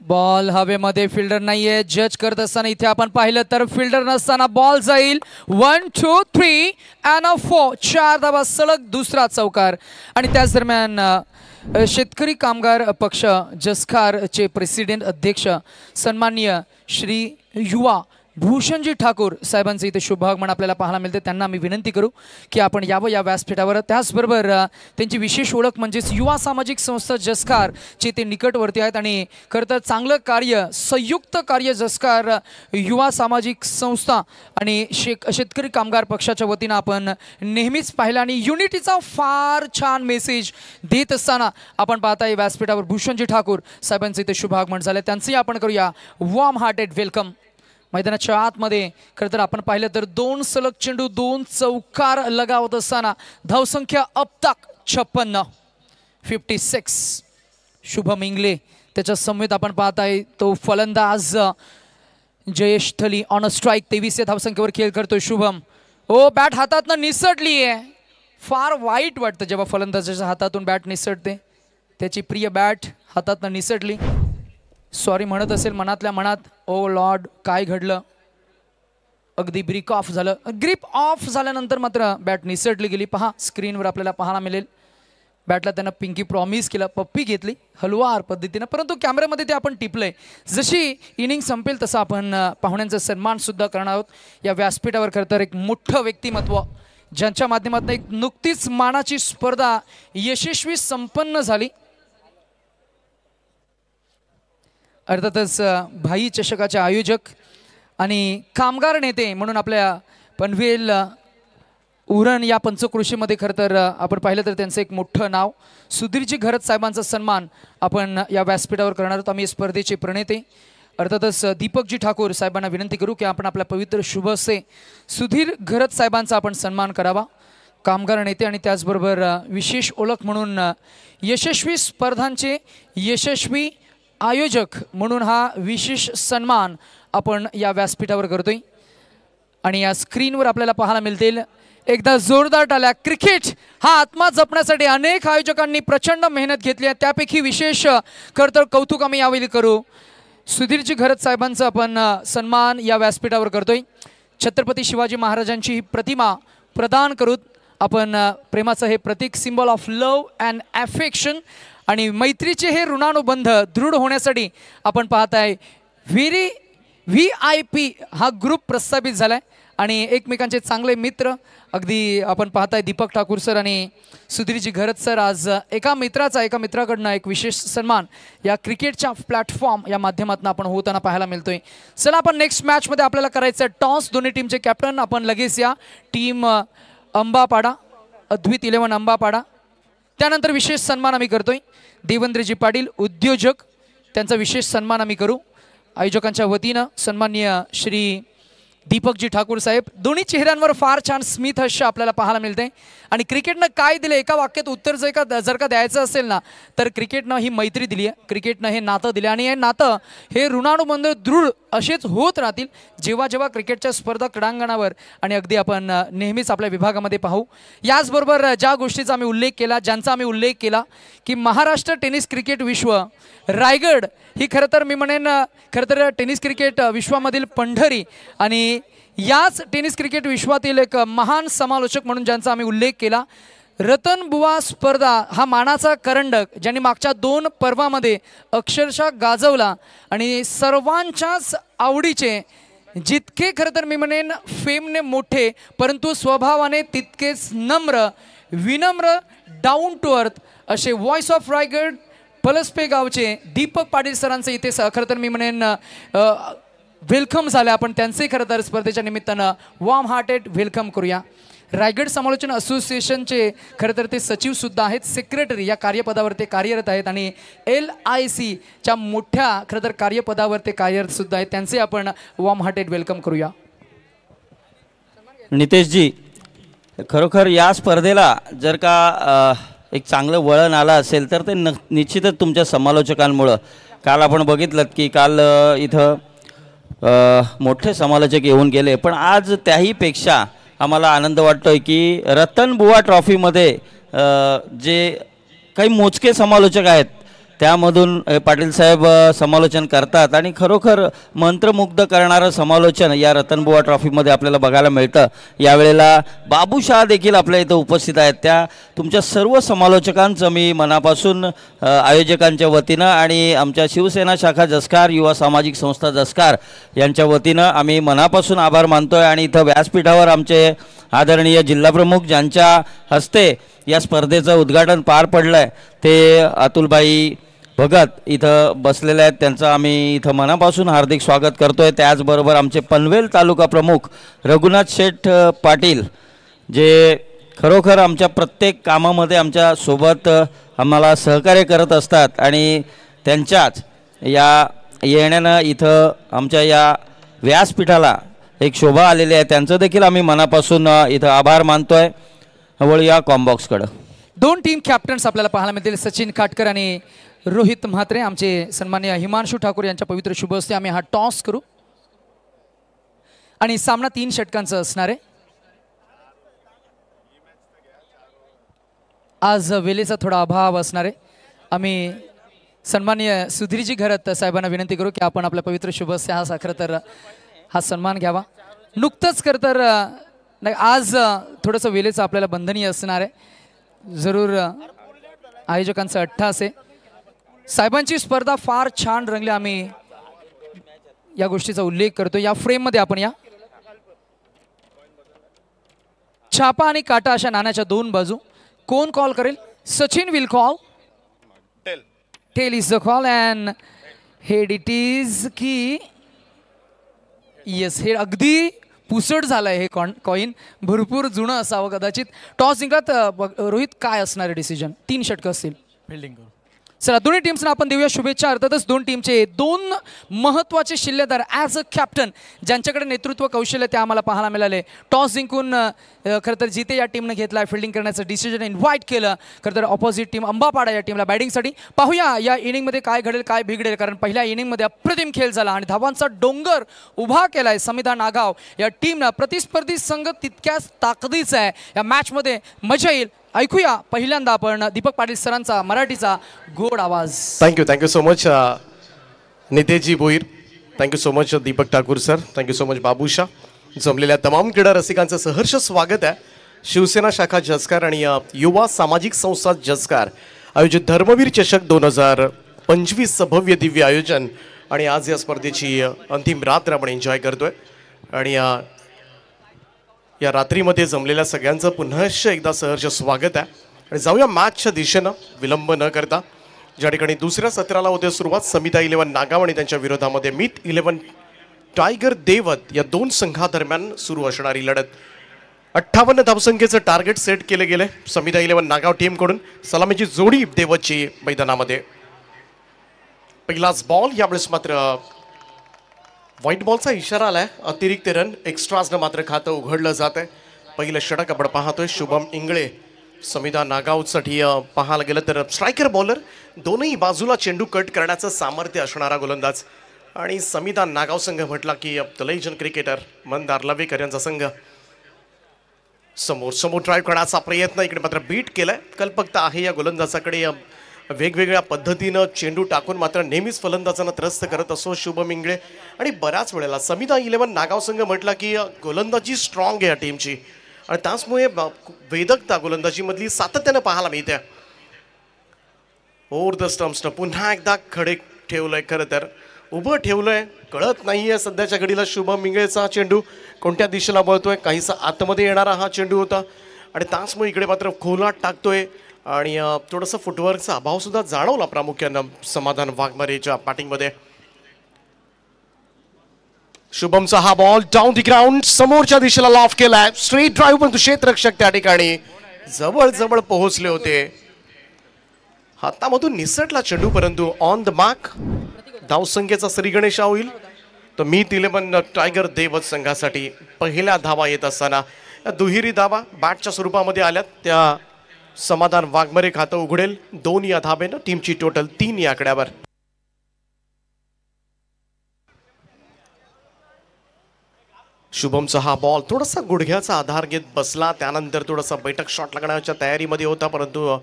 बॉल हवेमध्ये, फिल्डर नाहीये. जज करत असताना इथे आपण पाहिलं तर फिल्डर नसताना बॉल जाईल. 1 2 3 अँड 4. 4 धावा सलग, दुसरा चौकार. आणि त्याच दरम्यान शेतकरी कामगार पक्ष जसखारचे प्रेसिडेंट अध्यक्ष सन्माननीय श्री युवा भूषणजी ठाकूर साहेबांचे इथे शुभागमन आपल्याला पाहायला मिळते. त्यांना मी विनंती करू की आपण यावं या व्यासपीठावर. त्याचबरोबर त्यांची विशेष ओळख म्हणजेच युवा सामाजिक संस्था जसखारचे ते निकटवर्ती आहेत आणि खरं तर चांगलं कार्य, संयुक्त कार्य जसखार युवा सामाजिक संस्था आणि शेतकरी कामगार पक्षाच्या वतीनं आपण नेहमीच पाहिलं आणि युनिटीचा फार छान मेसेज देत असताना आपण पाहताय व्यासपीठावर भूषणजी ठाकूर साहेबांचे इथे शुभागमन झालं. त्यांचंही आपण करूया वॉर्म हार्टेड वेलकम. मैदानाच्या आतमध्ये खरं तर आपण पाहिलं तर 2 सलग चेंडू, 2 चौकार लगावत असताना धावसंख्या अब तक 56. शुभम इंगले त्याच्या समवेत आपण पाहताय तो फलंदाज जयेश थली ऑन अ स्ट्राईक. 23 धावसंख्येवर खेळ करतोय शुभम. बॅट हातातनं निसटली आहे. फार वाईट वाटतं जेव्हा फलंदाजाच्या हातातून बॅट निसटते. त्याची प्रिय बॅट हातातनं निसटली. सॉरी म्हणत असेल मनातल्या मनात. ओ लॉर्ड, काय घडलं. अगदी ग्रिप ऑफ झाल्यानंतर मात्र बॅट निसटली गेली. पहा स्क्रीनवर आपल्याला पाहायला मिळेल. बॅटला त्यानं पिंकी प्रॉमिस केला, पप्पी घेतली हलवार पद्धतीनं, परंतु कॅमेऱ्यामध्ये ते आपण टिपलंय. जशी इनिंग संपेल तसं आपण पाहुण्यांचा सन्मान सुद्धा करणार आहोत. या व्यासपीठावर खरं तर एक मोठं व्यक्तिमत्व ज्यांच्या माध्यमातून एक नुकतीच मानाची स्पर्धा यशस्वी संपन्न झाली. अर्थातच भाई चषकाचे आयोजक आणि कामगार नेते म्हणून आपल्या पनवेल उरण या पंचक्रोशीमध्ये खरं तर आपण पाहिलं तर त्यांचं एक मोठं नाव. सुधीरजी घरत साहेबांचा सन्मान आपण या व्यासपीठावर करणार आहोत. आम्ही स्पर्धेचे प्रणेते अर्थातच दीपकजी ठाकूर साहेबांना विनंती करू की आपण आपल्या पवित्र शुभ हस्ते सुधीर घरत साहेबांचा आपण सन्मान करावा. कामगार नेते आणि त्याचबरोबर विशेष ओळख म्हणून यशस्वी स्पर्धांचे यशस्वी आयोजक म्हणून हा विशेष सन्मान आपण या व्यासपीठावर करतोय. आणि या स्क्रीनवर आपल्याला पाहायला मिळतील एकदा जोरदार टाळ्या. क्रिकेट हा आत्मा जपण्यासाठी अनेक आयोजकांनी प्रचंड मेहनत घेतली आहे. त्यापैकी विशेष खरं तर कौतुक आम्ही यावेळी करू. सुधीरजी घरत साहेबांचा आपण सन्मान या व्यासपीठावर करतोय. छत्रपती शिवाजी महाराजांची ही प्रतिमा प्रदान करून आपण प्रेमाचं हे प्रतीक, सिम्बॉल ऑफ लव्ह अँड ॲफेक्शन आणि मैत्रीचे हे ऋणानुबंध दृढ होण्यासाठी आपण पाहताय VIP हा ग्रुप प्रस्थापित झालाय आणि एकमेकांचे चांगले मित्र. अगदी आपण पाहताय दीपक ठाकूर सर आणि सुधीरजी घरत सर आज एका मित्राकडनं एक विशेष सन्मान या क्रिकेटच्या प्लॅटफॉर्म या माध्यमातून आपण होताना पाहायला मिळतोय. चला आपण नेक्स्ट मॅचमध्ये आपल्याला करायचं टॉस. दोन्ही टीमचे कॅप्टन आपण लगेच या. टीम अंबापाडा, अद्वित 11 अंबापाडा. त्यानंतर विशेष सन्मान आम्ही करतोय देवेंद्रजी पाटील उद्योजक, त्यांचा विशेष सन्मान आम्ही करू. आयोजकांच्या वतीनं सन्माननीय श्री दीपकजी ठाकूर साहेब. दोन्ही चेहऱ्यांवर फार छान स्मित हास्य आपल्याला पाहायला मिळते. आणि क्रिकेटनं काय दिलं एका वाक्यात उत्तर जर का द्यायचं असेल ना तर क्रिकेटनं ही मैत्री दिली आहे, क्रिकेटनं हे नातं दिले आणि हे नातं हे ऋणानुबंध दृढ असेच होत राहतील जेव्हा जेव्हा क्रिकेटच्या स्पर्धा क्रीडांगणावर आणि अगदी आपण नेहमीच आपल्या विभागामध्ये पाहू. याचबरोबर ज्या गोष्टीचा आम्ही उल्लेख केला, ज्यांचा आम्ही उल्लेख केला की महाराष्ट्र टेनिस क्रिकेट विश्व रायगड ही खरं तर मी म्हणेन खरं तर टेनिस क्रिकेट विश्वामधील पंढरी आणि याच टेनिस क्रिकेट विश्वातील एक महान समालोचक म्हणून ज्यांचा आम्ही उल्लेख केला, रतनबुवा स्पर्धा हा मानाचा करंडक ज्यांनी मागच्या 2 पर्वामध्ये अक्षरशः गाजवला आणि सर्वांच्याच आवडीचे, जितके खरं तर मी म्हणेन फेमने मोठे परंतु स्वभावाने तितकेच नम्र विनम्र डाऊन टू अर्थ असे व्हॉइस ऑफ रायगड पलसपे गावचे दीपक पाटील सरांचे इथे खरं तर मी म्हणेन वेलकम झाले. आपण त्यांचे खरं तर स्पर्धेच्या निमित्तानं वॉर्म हार्टेड वेलकम करूया. रायगड समालोचन असोसिएशनचे खरं तर ते सचिव सुद्धा आहेत, सेक्रेटरी या कार्यपदावर ते कार्यरत आहेत आणि LICच्या मोठ्या खरं तर कार्यपदावर ते कार्यरत सुद्धा आहेत. त्यांचे आपण वॉर्म हार्टेड वेलकम करूया. नितेशजी, खरोखर या स्पर्धेला जर का एक चांगलं वळण आलं असेल तर ते निश्चितच तुमच्या समालोचकांमुळं. काल आपण बघितलं की काल इथं मोठे समालोचक येऊन गेले, पण आज त्याहीपेक्षा आम्हाला आनंद वाटतोय की रतनबुवा ट्रॉफीमध्ये जे काही मोजके समालोचक आहेत त्यामधून पाटील साहेब समालोचन करतात आणि खरोखर मंत्रमुग्ध करणारं समालोचन या रतनबुवा ट्रॉफीमध्ये आपल्याला बघायला मिळतं. यावेळेला बाबूशाह देखील आपल्या इथं उपस्थित आहेत. त्या तुमच्या सर्व समालोचकांचं मी मनापासून आयोजकांच्या वतीनं आणि आमच्या शिवसेना शाखा जसकार युवा सामाजिक संस्था जसकार यांच्या वतीनं आम्ही मनापासून आभार मानतोय. आणि इथं व्यासपीठावर आमचे आदरणीय जिल्हाप्रमुख ज्यांच्या हस्ते या स्पर्धेचं उद्घाटन पार पडलं आहे ते अतुलभाई भगत इथं बसलेले आहेत, त्यांचं आम्ही इथं मनापासून हार्दिक स्वागत करतोय. त्याचबरोबर आमचे पनवेल तालुका प्रमुख रघुनाथ शेठ पाटील जे खरोखर आमच्या प्रत्येक कामामध्ये आमच्या सोबत आम्हाला सहकार्य करत असतात आणि त्यांच्याच या येण्यानं इथं आमच्या या व्यासपीठाला एक शोभा आलेली आहे. त्यांचं देखील आम्ही मनापासून इथं आभार मानतोय. वळूया कॉम्बॉक्सकडं. 2 टीम कॅप्टन्स आपल्याला पाहायला मिळतील, सचिन खाटकर आणि रोहित म्हात्रे. आमचे सन्माननीय हिमांशू ठाकूर यांच्या पवित्र शुभ हस्ते आम्ही हा टॉस करू आणि सामना 3 षटकांचा असणार आहे. आज वेळेचा थोडा अभाव असणार आहे. आम्ही सन्माननीय सुधीरजी घरत साहेबांना विनंती करू की आपण आपल्या पवित्र शुभ हस्ते हा खरं तर हा सन्मान घ्यावा. नुकतंच खरं तर आज थोडंसं वेळेचं आपल्याला बंधनीय असणार आहे. जरूर आयोजकांचा अट्टाहास आहे. साहेबांची स्पर्धा फार छान रंगली, आम्ही या गोष्टीचा उल्लेख करतो. या फ्रेममध्ये आपण या छापा आणि काटा अशा नाण्याच्या 2 बाजू. कोण कॉल करेल? Sachin will call. Tail is the call and head it is की येस, हे अगदी पुसट झालं आहे. हे कॉइन भरपूर जुनं असावं कदाचित. टॉस जिंकत रोहित काय असणार आहे डिसिजन? 3 षटकं असतील. फिल्डिंग करू. चला दोन्ही टीम्सना आपण देऊया शुभेच्छा. अर्थातच 2 टीमचे 2 महत्त्वाचे शिल्लेदार ॲज अ कॅप्टन ज्यांच्याकडे नेतृत्व कौशल्य ते आम्हाला पाहायला मिळाले. टॉस जिंकून खरं तर जिथे या टीमनं घेतला फिल्डिंग करण्याचं डिसिजन इन्व्हाइट केलं. खरं तर ऑपोजिट टीम अंबापाडा या टीमला बॅटिंगसाठी. पाहूया या इनिंगमध्ये काय घडेल काय बिघडेल, कारण पहिल्या इनिंगमध्ये अप्रतिम खेळ झाला आणि धावांचा डोंगर उभा केला आहे. समिधा नागाव या टीमनं प्रतिस्पर्धी संघ तितक्याच ताकदीचा आहे. या मॅचमध्ये मजा येईल. ऐकूया पहिल्यांदा आपण दीपक पाटील सरांचा मराठीचा गोड आवाज. Thank you so much Niteshji Bhoir. Thank you so much Deepak Thakur sir. Thank you so much Babushah. जमलेल्या तमाम क्रीडा रसिकांचं सहर्ष स्वागत आहे. शिवसेना शाखा जसकार आणि युवा सामाजिक संस्था जसकार आयोजित धर्मवीर चषक 2025 भव्य दिव्य आयोजन आणि आज या स्पर्धेची अंतिम रात्र आपण एन्जॉय करतोय. आणि या रात्रीमध्ये जमलेल्या सगळ्यांचं पुन्हा एकदा सहर्ष स्वागत आहे. आणि जाऊया मॅचच्या दिशेनं विलंब न करता. ज्या ठिकाणी दुसऱ्या सत्राला होते सुरुवात. समिता 11 नागाव आणि त्यांच्या विरोधामध्ये मीत 11 टायगर देवत या 2 संघादरम्यान सुरू असणारी लढत. 58 धावसंख्येचं टार्गेट सेट केले गेले समिता 11 नागाव टीमकडून. सलामीची जोडी देवतची मैदानामध्ये. पहिलाच बॉल यावेळेस मात्र व्हाईट बॉलचा इशारा आलाय. अतिरिक्त रन एक्स्ट्राजनं मात्र खातं उघडलं जात आहे. पहिलं षटक आपण पाहतोय. शुभम इंगळे समिधा नागावसाठी पाहायला गेलं तर स्ट्रायकर बॉलर, दोनही बाजूला चेंडू कट करण्याचं सामर्थ्य असणारा गोलंदाज. आणि समिधा नागाव संघ म्हटला की the legend cricketer Mandar Lavekar यांचा संघ. समोर समोर ड्राईव्ह करण्याचा प्रयत्न, इकडे मात्र बीट केलाय. कल्पकता आहे या गोलंदाजाकडे. वेगवेगळ्या पद्धतीनं चेंडू टाकून मात्र नेहमीच फलंदाजांना त्रस्त करत असो शुभम इंगळे. आणि बऱ्याच वेळेला समिधा 11 नागाव संघ म्हटला की गोलंदाजी स्ट्रॉंग आहे या टीमची आणि त्याचमुळे वेदकता गोलंदाजीमधली सातत्यानं पाहायला मिळते. ओव्हर द स्टम्प्सनं पुन्हा एकदा खडे ठेवलंय. खरं तर उभं ठेवलंय, कळत नाहीये सध्याच्या घडीला शुभम इंगळेचा चेंडू कोणत्या दिशेला वळतोय. काहीसा आतमध्ये येणारा हा चेंडू होता आणि त्याचमुळे इकडे मात्र खोलात टाकतोय आणि थोडंसं फुटवर्कचा अभाव सुद्धा जाणवला प्रामुख्यानं समाधान वाघमारेच्या बॅटिंगमध्ये. शुभमचा हा बॉल डाऊन द ग्राउंड, समोरच्या दिशेला लॉफ केलाय. स्ट्रेट ड्राईव्ह पण क्षेत्ररक्षक त्या ठिकाणी जवळ जवळ पोहोचले होते. हातामधून निसटला चेंडू परंतु ऑन द मार्क. धावसंख्येचा श्रीगणेशा होईल. तर मी 11 टायगर देवत संघासाठी पहिल्या धावा येत असताना दुहेरी धावा बॅटच्या स्वरूपामध्ये आल्यात. त्या समाधान वाघमारे खातं उघडेल 2 या धाबेनं. टीमची टोटल 3 या आकड्यावर. शुभमचा हा बॉल थोडासा गुडघ्याचा आधार घेत बसला. त्यानंतर थोडासा बैठक शॉट लागण्याच्या तयारीमध्ये होता परंतु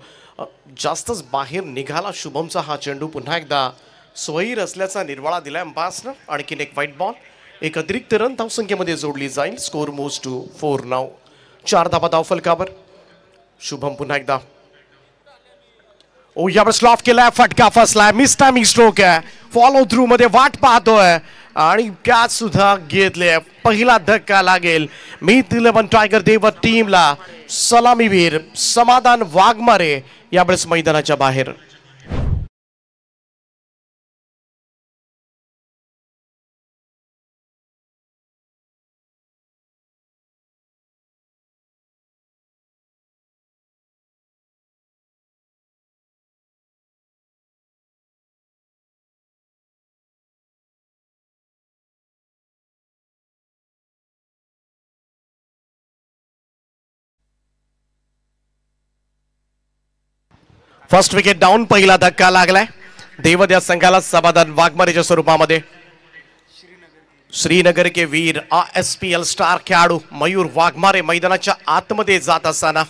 जास्तच बाहेर निघाला शुभमचा हा चेंडू. पुन्हा एकदा स्वैर असल्याचा निर्वाळा दिलाय अंपायरनं. आणखीन एक व्हाईट बॉल, एक अतिरिक्त रन धावसंख्येमध्ये जोडली जाईल. स्कोर मूव्स टू 4 नाव. 4 धाबा धावफलकावर. शुभम पुन्हा एकदा यावर स्लॉफ केलाय. फटका फसलाय. मिस टायमिंग स्ट्रोक आहे. फॉलो थ्रू मध्ये वाट पाहतोय आणि कॅच सुद्धा घेतले. पहिला धक्का लागेल मी 11 टायगर देवत टीमला. सलामीवीर समाधान वाघमारे यावेळेस मैदानाच्या बाहेर. First wicket down. पहिला धक्का लागलाय देवत या संघाला समाधान वाघमारेच्या स्वरूपामध्ये. श्रीनगर के वीर SPL स्टार खेळाडू मयूर वाघमारे मैदानाच्या आतमध्ये जात असताना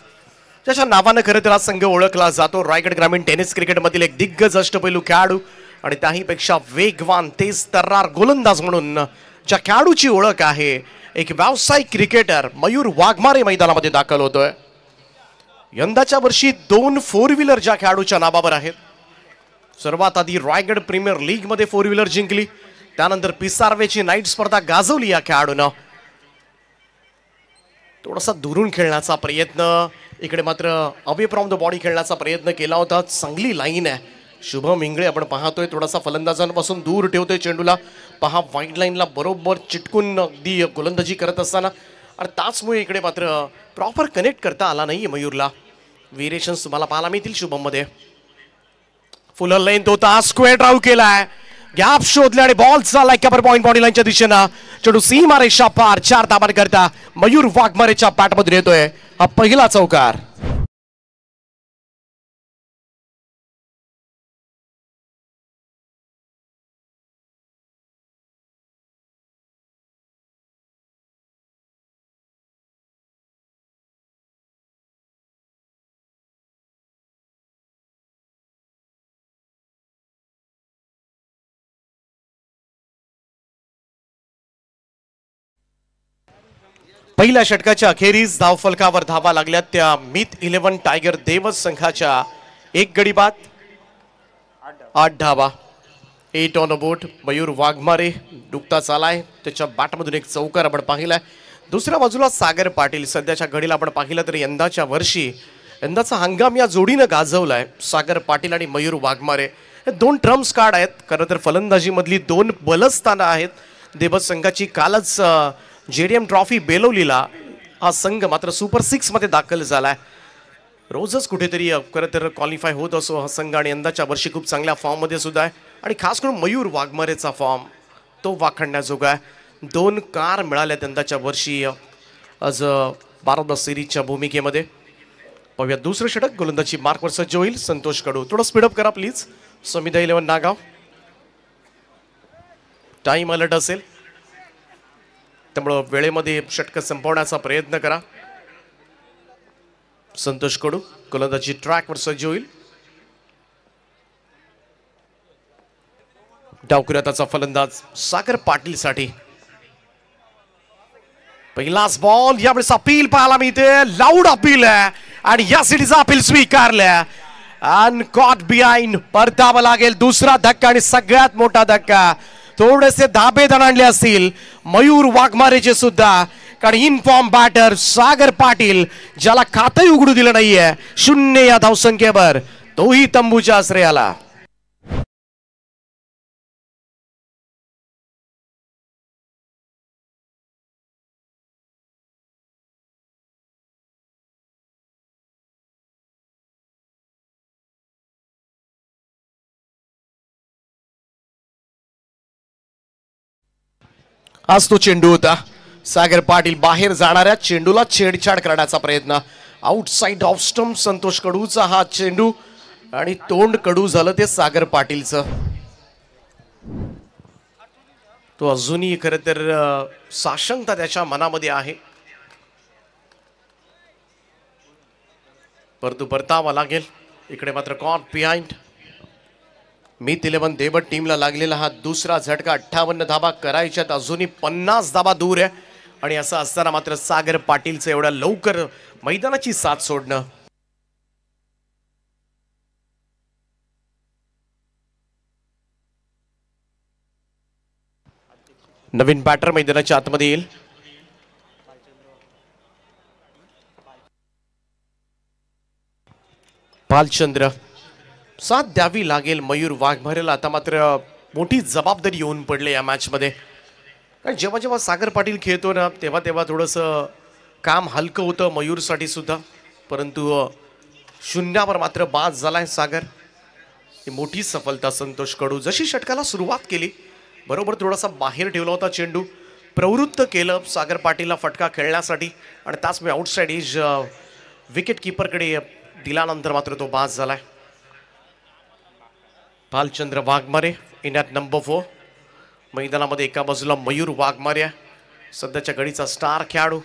त्याच्या नावानं खरं तर हा संघ ओळखला जातो. रायगड ग्रामीण टेनिस क्रिकेटमधील एक दिग्गज अष्टपैलू खेळाडू आणि त्याहीपेक्षा वेगवान तेज तर्रार गोलंदाज म्हणून ज्या खेळाडूची ओळख आहे, एक व्यावसायिक क्रिकेटर मयूर वाघमारे मैदानामध्ये दाखल होतोय. यंदाच्या वर्षी 2 4 व्हीलर ज्या खेळाडूच्या नावावर आहेत. सर्वात आधी रायगड प्रीमियर लीग मध्ये 4 व्हीलर जिंकली. त्यानंतर पिसारवेची नाईट स्पर्धा गाजवली या खेळाडूनं. थोडासा दुरून खेळण्याचा प्रयत्न, इकडे मात्र अवे फ्रॉम द बॉडी खेळण्याचा प्रयत्न केला होता. चांगली लाईन आहे. शुभम इंगळे आपण पाहतोय थोडासा फलंदाजांपासून दूर ठेवतोय चेंडूला. पहा वाईड लाईनला बरोबर चिटकून अगदी गोलंदाजी करत असताना आणि त्याचमुळे इकडे मात्र प्रॉपर कनेक्ट करता आला नाही मयूरला. व्हेरिएशन्स तुम्हाला पाहायला मिळतील शुभम मध्ये. फुल लेंथ होता. स्क्वेअर ड्राईव्ह केलाय. गॅप शोधले आणि बॉल चाललाय कॅपर पॉइंट बॉडी लाईनच्या दिशेनं. चेंडू सीमा रेषा पार 4 धावा करता मयूर वाघमारेच्या बॅटमधून येतोय हा पहिला चौकार. पहिल्या षटकाच्या अखेरीस धावफलकावर धावा लागल्यात त्या मित 11 टायगर देवत संघाच्या. 1 गडी बाद 8 धावा. 8 on a boat. Mayur Waghmare डुकताच आलाय. त्याच्या बॅटमधून एक चौकार आपण पाहिलाय. दुसऱ्या बाजूला सागर पाटील. सध्याच्या घडीला आपण पाहिलं तर यंदाचा हंगाम या जोडीनं गाजवलाय. सागर पाटील आणि मयूर वाघमारे हे 2 ट्रम्प्स कार्ड आहेत. खरं तर फलंदाजीमधली 2 बलस्थानं आहेत देवत संघाची. कालच JDM ट्रॉफी बेलवलीला हा संघ मात्र सुपर 6 मध्ये दाखल झालाय. रोजच कुठेतरी खरं तर क्वालिफाय होत असो हा संघ आणि यंदाच्या वर्षी खूप चांगल्या फॉर्ममध्ये सुद्धा आहे. आणि खास करून मयूर वाघमारेचा फॉर्म तो वाखाणण्याजोगा आहे. 2 कार मिळाल्या यंदाच्या वर्षी आज भारत सिरीजच्या भूमिकेमध्ये. पाहूया दुसरं षटक. गोलंदाजी मार्कवर सज्ज होईल संतोष कडू. थोडं स्पीडअप करा please. Samidha 11 Nagaon. Time alert असेल त्यामुळं वेळेमध्ये षटक संपवण्याचा प्रयत्न करा. संतोष कडू गोलंदाजी ट्रॅकवर सज्ज होईल. डावकुऱ्याचा फलंदाज सागर पाटील साठी. पहिलाच बॉल. यावेळेस अपील पाहायला मिळते. लाऊड अपील आहे आणि या सिटीचा अपील स्वीकारल्या. अन कॉट बिहाइंड. परतावा लागेल. दुसरा धक्का आणि सगळ्यात मोठा धक्का. थोडेसे धाबे आणले असतील मयूर वाघमारेचे सुद्धा, कारण इनफॉर्म बॅटर सागर पाटील ज्याला खातही उघडू दिलं नाहीये 0 या धावसंख्येवर, तोही तंबूच्या आश्रयाला. आज तो चेंडू होता. सागर पाटील बाहेर जाणाऱ्या चेंडूला छेडछाड करण्याचा प्रयत्न. आउटसाइड ऑफ स्टंप संतोष कडूचा हा चेंडू आणि तोंड कडू झालं ते सागर पाटीलचं. तो अजूनही खरं तर साशंकता त्याच्या मनामध्ये आहे. परंतु परतावा लागेल. इकडे मात्र कॉट बिहाइंड. मीत 11 देवट टीमला लागलेला हा दुसरा झटका. 58 धाबा करायच्यात. अजूनही 50 धाबा दूर आहे आणि असं असताना मात्र सागर पाटीलचं एवढ्या लवकर मैदानाची साथ सोडणं. नवीन बॅटर मैदानाच्या आतमध्ये येईल. भालचंद्र. साथ द्यावी लागेल मयूर वाघमारेला. आता मात्र मोठी जबाबदारी येऊन पडले या मॅच मध्ये. कारण जेव्हा जेव्हा सागर पाटील खेळतो ना तेव्हा तेव्हा थोडंसं काम हलकं होतं मयूरसाठी सुद्धा. परंतु 0 मात्र बाद झालाय सागर. ही मोठी सफलता संतोष कडू. जशी षटकाला सुरुवात केली बरोबर थोडासा बाहेर ठेवला होता चेंडू, प्रवृत्त केलं सागर पाटीलला फटका खेळण्यासाठी आणि त्याच मी आउटसाइड एज विकेट किपरकडे दिल्यानंतर मात्र तो बाद झालाय. Bhalchandra Waghmare in at number 4. मैदानामध्ये एका बाजूला मयूर वाघमारे सध्याच्या घडीचा स्टार खेळाडू.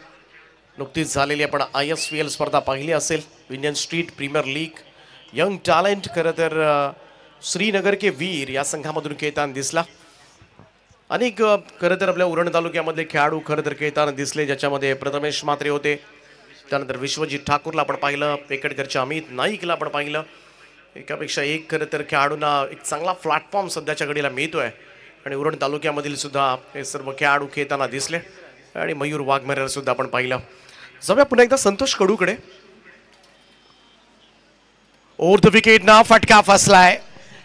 नुकतीच झालेली आपण ISPL स्पर्धा पाहिली असेल. Indian street premier league. Young talent. खरं तर श्रीनगर के वीर या संघामधून खेळताना दिसला. अनेक खरं तर आपल्या उरण तालुक्यामधले खेळाडू खरं तर खेळताना दिसले, ज्याच्यामध्ये प्रथमेश म्हात्रे होते. त्यानंतर विश्वजित ठाकूरला आपण पाहिलं. पेकडकरच्या अमित नाईकला आपण पाहिलं. एकापेक्षा एक खरं तर खेळाडूंना एक चांगला प्लॅटफॉर्म सध्याच्या घडीला मिळतोय आणि उरण तालुक्यामधील सुद्धा हे सर्व खेळाडू खेळताना दिसले आणि मयूर वाघमारेला सुद्धा आपण पाहिलं. जाऊया पुन्हा एकदा संतोष कडूकडे. ओव्हर द विकेट ना फटका फसलाय.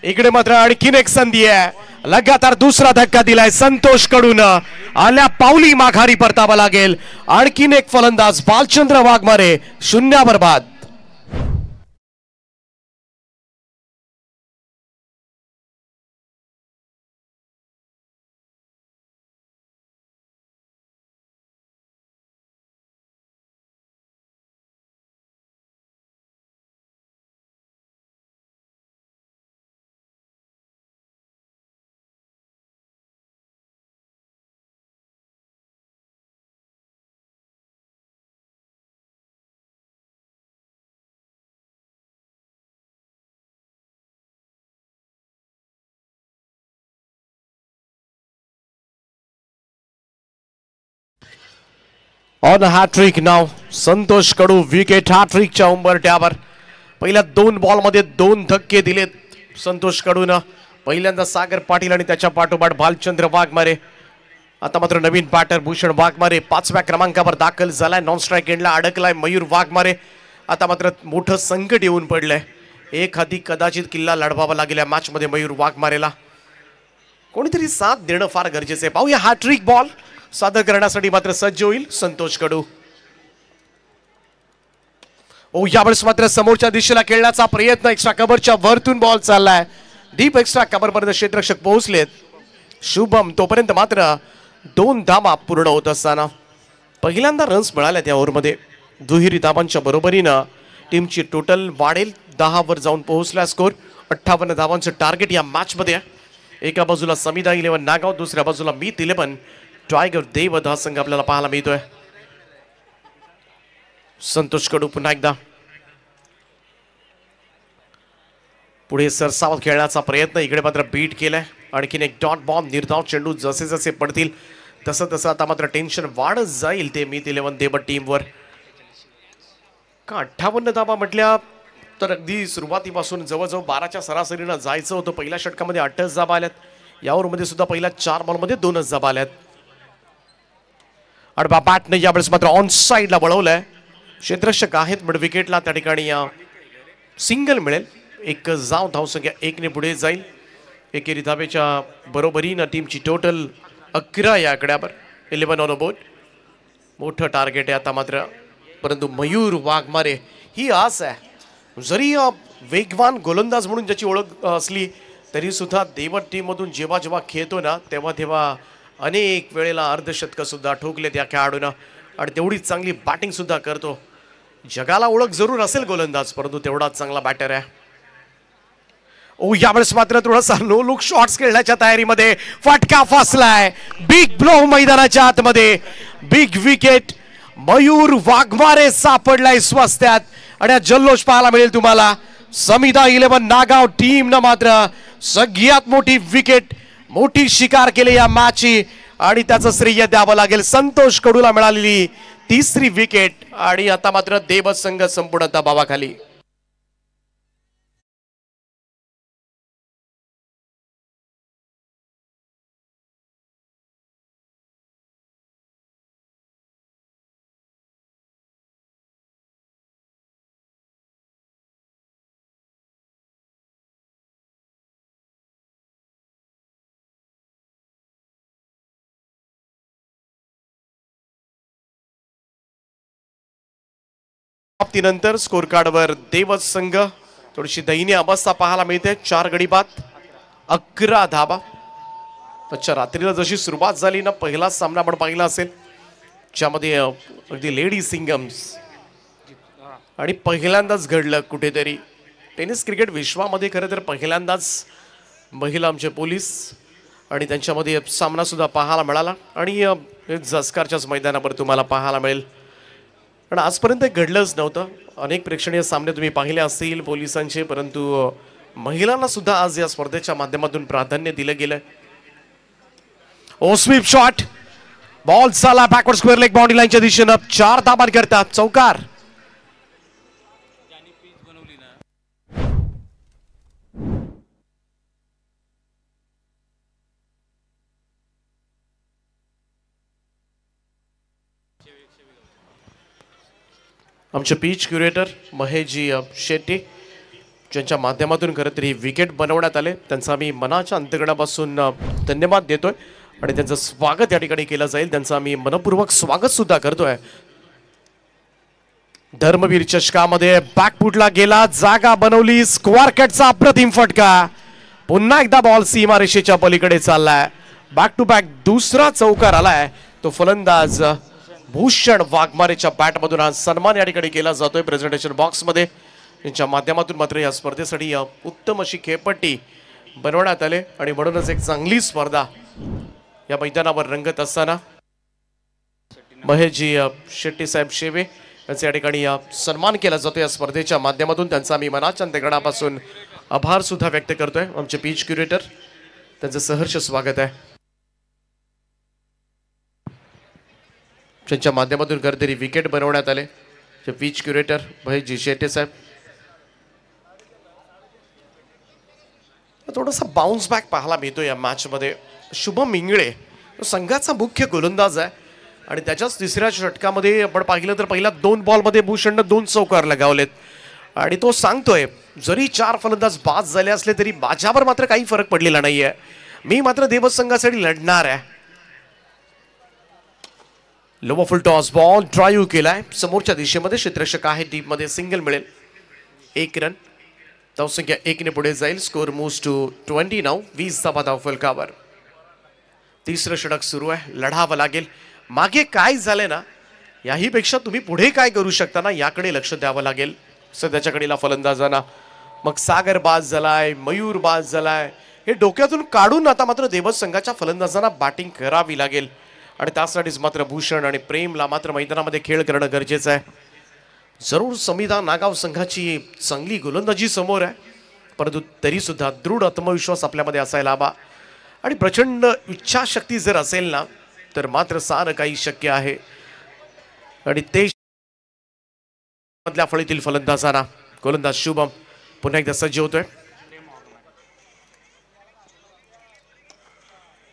इकडे मात्र आणखीन एक संधी आहे. लगातार दुसरा धक्का दिलाय संतोष कडूनं. आल्या पावली माघारी परतावा लागेल. आणखीन एक फलंदाज भालचंद्र वाघमारे 0 बाद. ऑन हॅट्रिक नाव संतोष कडू. विकेट हॅट्रिकच्या उंबरठ्यावर. पहिल्या 2 बॉलमध्ये 2 धक्के दिलेत संतोष कडूनं. पहिल्यांदा सागर पाटील आणि त्याच्या पाठोपाठ भालचंद्र वाघमारे. आता मात्र नवीन बॅटर भूषण वाघमारे 5व्या क्रमांकावर दाखल झालाय. नॉन स्ट्राईक एंडला अडकलाय मयूर वाघमारे. आता मात्र मोठं संकट येऊन पडलंय. एक हाती कदाचित किल्ला लढवावा लागेल या मॅच मध्ये मयूर वाघमारेला. कोणीतरी साथ देणं फार गरजेचं आहे. पाहूया हॅट्रिक बॉल सादर करण्यासाठी मात्र सज्ज होईल संतोष कडू. यावेळेस मात्र समोरच्या दिशेला खेळण्याचा प्रयत्न. एक्स्ट्रा कव्हरच्या वरतून बॉल चाललाय. डीप एक्स्ट्रा कव्हर पर्यंत क्षेत्ररक्षक पोहोचलेत. शुभम. तोपर्यंत मात्र 2 धावा पूर्ण होत असताना पहिल्यांदा रन्स मिळाल्या त्या ओव्हरमध्ये. दुहेरी धावांच्या बरोबरीनं टीमची टोटल वाढेल. 10 वर जाऊन पोहोचला स्कोर. 58 धावांचं टार्गेट या मॅचमध्ये आहे. एका बाजूला समिधा 11 नागाव, दुसऱ्या बाजूला मीत 11 टायगर देवध हा संघ आपल्याला पाहायला मिळतोय. संतोष कडू पुन्हा एकदा पुढे सरसावत खेळण्याचा प्रयत्न. इकडे मात्र बीट केलाय. आणखीन एक डॉट बॉम्ब. निर्धाव चेंडू जसे जसे पडतील तसं तसं आता मात्र टेन्शन वाढत जाईल ते मीत 11 देवध टीमवर. का 58 धावा म्हटल्या तर अगदी सुरुवातीपासून जवळजवळ 12च्या सरासरीनं जायचं होतं. पहिल्या षटकामध्ये 8च धाबा आल्यात. या ओव्हरमध्ये सुद्धा पहिल्या 4 बॉलमध्ये 2च धाबा आल्यात. आणि बॅटने यावेळेस मात्र ऑन साईडला वळवलंय. क्षेत्ररक्षक आहेत मिड विकेटला. त्या ठिकाणी सिंगल मिळेल. एक जाव धावसंख्या 1 ने पुढे जाईल. एकेरी धावेच्या बरोबरीनं टीमची टोटल 11 या आकड्यावर. 11 ऑन बोर्ड. मोठं टार्गेट आहे आता मात्र. परंतु मयूर वाघमारे ही आस आहे. जरी वेगवान गोलंदाज म्हणून ज्याची ओळख असली तरी सुद्धा देवट टीम मधून जेव्हा जेव्हा खेळतो ना तेव्हा अनेक वेळेला अर्धशतकं सुद्धा ठोकले त्या खेळाडूनं. आणि तेवढीच चांगली बॅटिंग सुद्धा करतो. जगाला ओळख जरूर असेल गोलंदाज, परंतु तेवढाच चांगला बॅटर आहे. यावेळेस मात्र थोडासा नो लुक शॉट्स खेळण्याच्या तयारीमध्ये. फटका फसलाय. बिग ब्लो मैदानाच्या आतमध्ये. Big wicket. मयूर वाघमारे सापडलाय स्वस्त्यात. आणि जल्लोष पाहायला मिळेल तुम्हाला. समिधा 11 नागाव टीमनं मात्र सगळ्यात मोठी विकेट, मोठी शिकार केली या मॅचची. आणि त्याचं श्रेय द्यावं लागेल संतोष कडूला मिळालेली 3री विकेट. आणि आता मात्र देवध संघ संपूर्ण दबावाखाली. नंतर स्कोर कार्डवर देवध संघ थोडीशी दयनीय अवस्था पाहायला मिळते. 4 गडी बाद 11 धाबा. अच्छा, रात्रीला जशी सुरुवात झाली ना, पहिला सामना आपण पाहिला असेल ज्यामध्ये अगदी लेडी सिंगम्स आणि पहिल्यांदाच घडलं कुठेतरी टेनिस क्रिकेट विश्वामध्ये. खरं तर पहिल्यांदाच महिला आमचे पोलीस आणि त्यांच्यामध्ये सामना सुद्धा पाहायला मिळाला. आणि जसकारच्याच मैदानावर तुम्हाला पाहायला मिळेल. पण आजपर्यंत घडलंच नव्हतं. अनेक प्रेक्षणीय सामने तुम्ही पाहिले असतील पोलिसांचे, परंतु महिलांना सुद्धा आज या स्पर्धेच्या माध्यमातून प्राधान्य दिलं गेलं. Sweep shot. बॉल झाला बॅकवर्ड स्क्वेअर लेग बाउंड्री लाईनच्या दिशेनं. 4 धाबा करतात. चौकार. आमचे पिच क्युरेटर महेशजी शेट्टी ज्यांच्या माध्यमातून खरं तर ही विकेट बनवण्यात आले, त्यांचा मी मनाच्या अंतर्गणापासून धन्यवाद देतोय. आणि त्यांचं स्वागत या ठिकाणी केलं जाईल. त्यांचं आम्ही मनपूर्वक स्वागत सुद्धा करतोय. धर्मवीर चषकामध्ये बॅकफुटला गेला, जागा बनवली, स्क्वेअर कटचा अप्रतिम फटका. पुन्हा एकदा बॉल सीमारेषेच्या पलीकडे चाललाय. बॅक टू बॅक दुसरा चौकार आलाय. तो फलंदाज भूषण वाघमारेच्या बॅटमधून हा सन्मान या ठिकाणी केला जातोय प्रेझेंटेशन बॉक्समध्ये. यांच्या माध्यमातून मात्र या स्पर्धेसाठी उत्तम अशी खेळपट्टी बनवण्यात आले. आणि म्हणूनच एक चांगली स्पर्धा या मैदानावर रंगत असताना महेशजी शेट्टी साहेब शेवे यांचा या ठिकाणी सन्मान केला जातो या स्पर्धेच्या माध्यमातून. त्यांचा मी मनाच्या अंतर्गणापासून आभार सुद्धा व्यक्त करतोय. आमचे पिच क्युरेटर त्यांचं सहर्ष स्वागत आहे. त्यांच्या माध्यमातून खरतरी विकेट बनवण्यात आले. पिच क्युरेटर महेशजी शेट्टी साहेब. थोडासा बाउन्स बॅक पाहायला मिळतो या मॅच मध्ये. शुभम इंगळे संघाचा मुख्य गोलंदाज आहे आणि त्याच्याच 3ऱ्या षटकामध्ये आपण पाहिलं तर पहिल्या 2 बॉलमध्ये भूषणनं 2 चौकार लगावलेत. आणि तो सांगतोय जरी 4 फलंदाज बाद झाले असले तरी माझ्यावर मात्र काही फरक पडलेला नाहीये. मी मात्र देवध संघासाठी लढणार आहे. लोवर फुल टॉस बॉल ड्राईव्ह केलाय समोरच्या दिशेमध्ये. क्षेत्ररक्षक आहे डीप मध्ये. सिंगल मिळेल. 1 रन. धावसंख्या 1 ने पुढे जाईल. Score moves to 20 now. 20 धावा धावफलकावर. तिसरं षटक सुरू आहे, लढावं लागेल. मागे काय झालंय ना, याही पेक्षा तुम्ही पुढे काय करू शकता ना, याकडे लक्ष द्यावं लागेल. सध्याच्या कडेला फलंदाजांना मग सागर बाद झालाय, मयूर बाद झालाय, हे डोक्यातून काढून आता मात्र देवस संघाच्या फलंदाजांना बॅटिंग करावी लागेल. आणि त्यासाठीच मात्र भूषण आणि प्रेमला मात्र मैदानामध्ये खेळ करणं गरजेचं आहे. जरूर समिधा नागाव संघाची चांगली गोलंदाजी समोर आहे, परंतु तरी सुद्धा दृढ आत्मविश्वास आपल्यामध्ये असायला हवा आणि प्रचंड इच्छाशक्ती जर असेल ना, तर मात्र सारं काही शक्य आहे. आणि ते मधल्या फळीतील फलंदाजांना गोलंदाज शुभम पुन्हा एकदा सज्ज होतोय.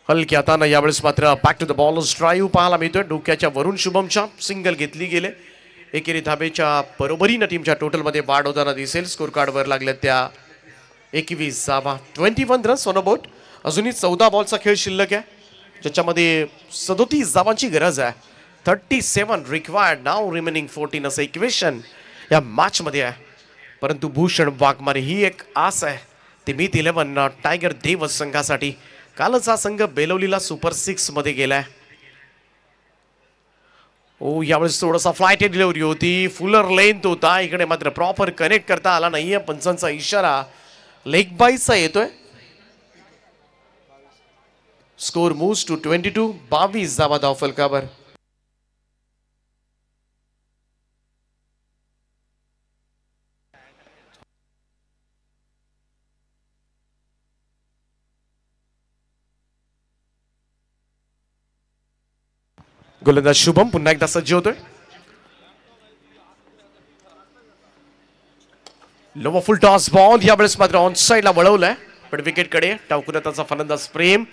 हलक्या हातानं यावेळेस मात्र back to the ball drive पाहायला मिळतोय. डोक्याच्या वरून शुभमच्या सिंगल घेतली गेले. एकेरी धाबेच्या बरोबरीनं टीमच्या टोटलमध्ये वाढ होताना दिसेल. स्कोर कार्डवर लागल्या त्या 21 धावा, 21 रन्स ऑन अ बोर्ड. अजूनही 14 बॉलचा खेळ शिल्लक आहे, ज्याच्यामध्ये 37 धावांची गरज आहे. 37 रिक्वायर्ड, नाव रिमेनिंग 14 असं इक्वेशन या मॅचमध्ये आहे. परंतु भूषण वाघमारे ही एक आस आहे. ते मीत 11 टायगर देवस संघासाठी. कालच हा संघ बेलवलीला सुपर 6 मध्ये गेलाय. ओ यावेळेस थोडासा फ्लाइट डिलिव्हरी होती, फुलर लेंथ होता, इकडे मात्र प्रॉपर कनेक्ट करता आला नाहीये. पंचांचा इशारा लेग बाईचा येतोय. Score moves to 22. 22 धावा धाव फलकावर. गोलंदाज शुभम पुन्हा एकदा सज्ज होतोय. लोवर फुल टॉस बॉल यावेळेस मात्र ऑन साइडला वळवलाय, पण विकेटकडे टाकून त्याचा फलंदाज प्रेम.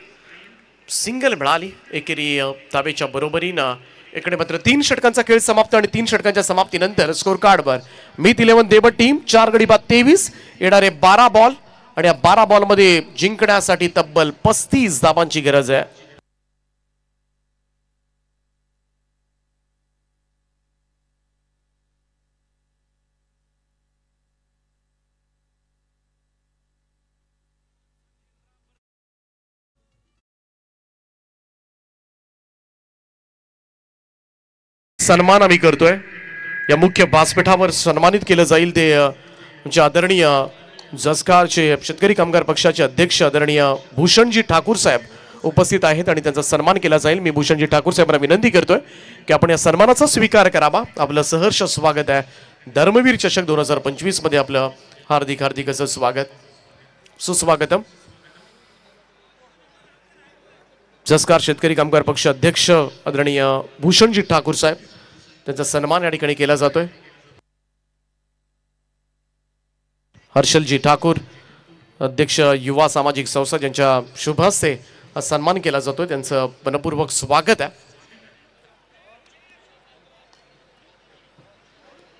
सिंगल मिळाली एकेरी धाबेच्या बरोबरीनं. इकडे मात्र 3 षटकांचा खेळ समाप्त आणि 3 षटकांच्या समाप्तीनंतर स्कोर कार्डवर मीत 11 देवट टीम 4 गडी बाद 23, येणारे 12 बॉल आणि या 12 बॉलमध्ये जिंकण्यासाठी तब्बल 35 धावांची गरज आहे. सन्मान आम्ही करतोय. या मुख्य व्यासपीठावर सन्मानित केलं जाईल ते आमचे आदरणीय जसकारचे शेतकरी कामगार पक्षाचे अध्यक्ष आदरणीय भूषणजी ठाकूर साहेब उपस्थित आहेत आणि त्यांचा सन्मान केला जाईल. मी भूषणजी ठाकूर साहेबांना विनंती करतोय की आपण या सन्मानाचा स्वीकार करावा. आपलं सहर्ष स्वागत आहे. धर्मवीर चषक 2025 मध्ये आपलं हार्दिक हार्दिक असं स्वागत, सुस्वागतम. जसकार शेतकरी कामगार पक्ष अध्यक्ष आदरणीय भूषणजी ठाकूर साहेब, त्यांचा सन्मान या ठिकाणी केला जातोय. हर्षलजी ठाकूर अध्यक्ष युवा सामाजिक संस्था, ज्यांच्या शुभ हस्ते हा सन्मान केला जातोय, त्यांचं मनपूर्वक स्वागत आहे.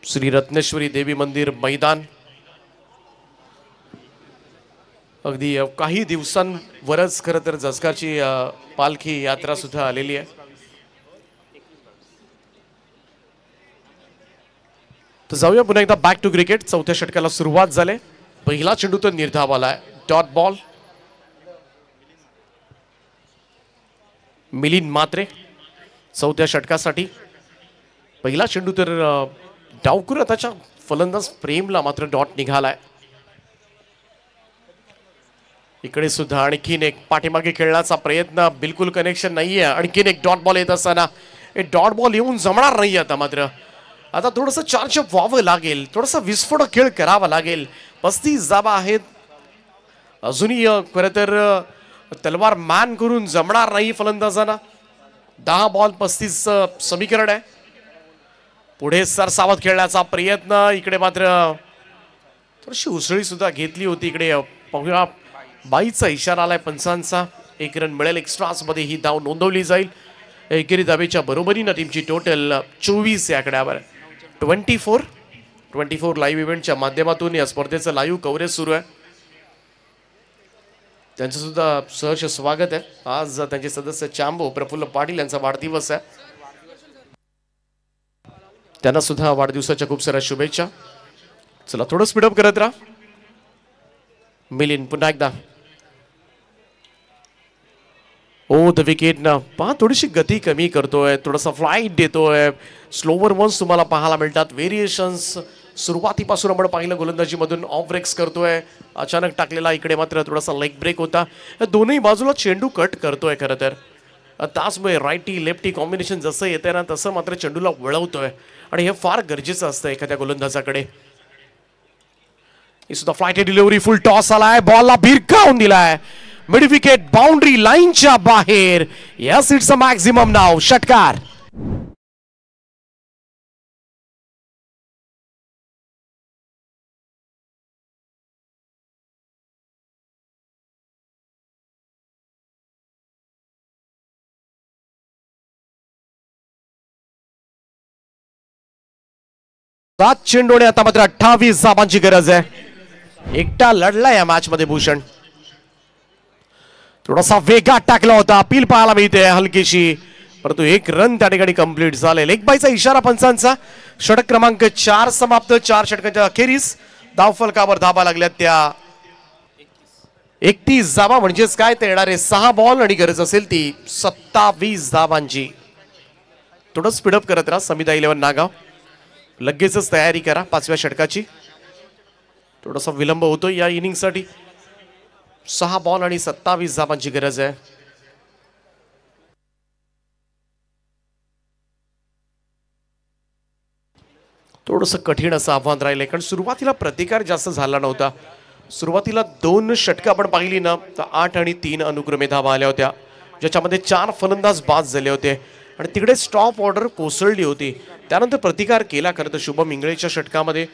श्री रत्नेश्वरी देवी मंदिर मैदान अगदी काही दिवसांवरच खरं तर जसकारची पालखी यात्रा सुद्धा आलेली आहे. तर जाऊया पुन्हा एकदा बॅक टू क्रिकेट. चौथ्या षटकाला सुरुवात झाली. पहिला चेंडू तर निर्धावाला आहे, डॉट बॉल. मिलिंद मात्रे चौथ्या षटकासाठी. पहिला चेंडू तर डावकुर त्याच्या फलंदाज प्रेमला मात्र डॉट निघालाय. इकडे सुद्धा आणखीन एक पाठीमागे खेळण्याचा प्रयत्न, बिलकुल कनेक्शन नाहीये. आणखीन एक डॉट बॉल येत असताना डॉट बॉल येऊन जमणार नाही आता. मात्र आता थोडंसं चार्जअप व्हावं लागेल, थोडासा विस्फोटक खेळ करावा लागेल. 35 धावा आहेत. अजूनही खरं तर तलवार मान करून जमणार नाही फलंदाजांना. 10 बॉल 35 समीकरण आहे. पुढे सरसावत खेळण्याचा प्रयत्न. इकडे मात्र थोडीशी उसळी सुद्धा घेतली होती. इकडे पाहूया, बाईचा इशारा आलाय पंचांचा. 1 रन मिळेल. एक्स्ट्रास मध्ये ही धाव नोंदवली जाईल. एकेरी धावेच्या बरोबरीनं टीमची टोटल 24 या आकड्यावर. 24 लाईव्ह इव्हेंटच्या माध्यमातून या स्पर्धेचं लाईव्ह कव्हरेज सुरू आहे. त्यांचं सुद्धा सहर्ष स्वागत आहे. आज त्यांचे सदस्य चांबो प्रफुल्ल पाटील यांचा वाढदिवस आहे. त्यांना सुद्धा वाढदिवसाच्या खूप साऱ्या शुभेच्छा. चला थोडं स्पीडअप करत राहा. मिलिंद पुन्हा एकदा ओ द विकेट ना पहा थोडीशी गती कमी करतोय, थोडासा फ्लाईट देतोय. स्लोवर वन्स तुम्हाला पाहायला मिळतात. व्हेरिएशन्स सुरुवातीपासून आपण पाहिलं गोलंदाजीमधून ऑफ ब्रेक्स करतोय. अचानक टाकलेला इकडे मात्र थोडासा लेग ब्रेक होता. दोन्ही बाजूला चेंडू कट करतोय खरं तर. त्याचमुळे राईटी लेफ्टी कॉम्बिनेशन जसं येतंय ना तसं मात्र चेंडूला वळवतोय आणि हे फार गरजेचं असतं एखाद्या गोलंदाजाकडे. ही सुद्धा फ्लाईट डिलिव्हरी, फुल टॉस आलाय, बॉलला भिरकावून दिलाय. मिड विकेट बाउंड्री लाईनच्या बाहेर. यस इट्स अ मॅक्झिमम नाव. षटकार. सात चेंडूने आता मात्र 28 धावांची गरज आहे. एकटा लढला या मॅच मध्ये भूषण. थोडासा वेगात टाकला होता. अपील पाहायला मिळते हलकीशी, परंतु एक रन त्या ठिकाणी कंप्लीट झाले. लेग बायचा इशारा पंचांचा. षटक क्रमांक 4 समाप्त. 4 षटकांच्या अखेरीस धावफलकावर धाबा लागल्यात त्या 31 धावा. म्हणजेच काय ते येणारे 6 बॉल आणि गरज असेल ती 27 धावांची. थोडं स्पीडअप करत राहा समिधा 11 नागाव. लगेचच तयारी करा 5व्या षटकाची. थोडासा विलंब होतो या इनिंगसाठी. 6 बॉल आणि 27 धावांची गरज आहे. थोडंसं कठीण असं आव्हान राहिलंय कारण सुरुवातीला प्रतिकार जास्त झाला नव्हता. सुरुवातीला 2 षटकं आपण पाहिली ना तर 8 आणि 3 अनुक्रमे धावा आल्या होत्या, ज्याच्यामध्ये 4 फलंदाज बाद झाले होते आणि तिकडे स्टॉप ऑर्डर कोसळली होती. त्यानंतर प्रतिकार केला खरं तर शुभम इंगळेच्या षटकामध्ये,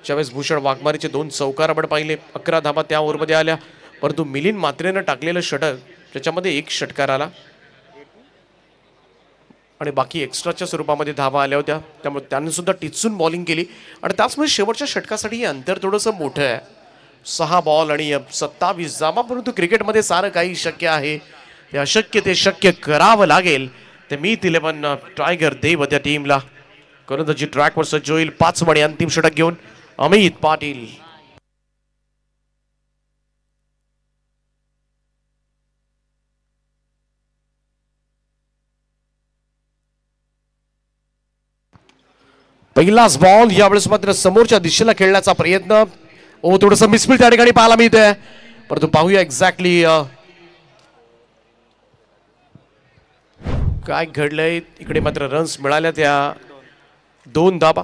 ज्यावेळेस भूषण वाघमारेचे 2 चौकार आपण पाहिले. 11 धावा त्या ओव्हरमध्ये आल्या, परंतु मिलिंद मात्रेनं टाकलेलं षटक ज्याच्यामध्ये 1 षटकार आला आणि बाकी एक्स्ट्राच्या स्वरूपामध्ये धावा आल्या होत्या. त्यामुळे त्यांनी सुद्धा टिचून बॉलिंग केली आणि त्याचमुळे शेवटच्या षटकासाठी हे अंतर थोडंसं मोठं आहे. 6 बॉल आणि 27 धावा. परंतु क्रिकेटमध्ये सारं काही शक्य आहे. ते अशक्य ते शक्य करावं लागेल. ते मीत 11 टायगर देव त्या टीमला. गोलंदाजी ट्रॅकवर सज्ज होईल 5 आणि अंतिम षटक घेऊन अमित पाटील. पहिलाच बॉल. यावेळेस मात्र समोरच्या दिशेला खेळण्याचा प्रयत्न. ओ थोडंसं मिसफील्ड त्या ठिकाणी पाहायला मिळतंय, परंतु पाहूया एक्झॅक्टली काय घडलंय. इकडे मात्र रन्स मिळाल्या त्या 2 धाबा.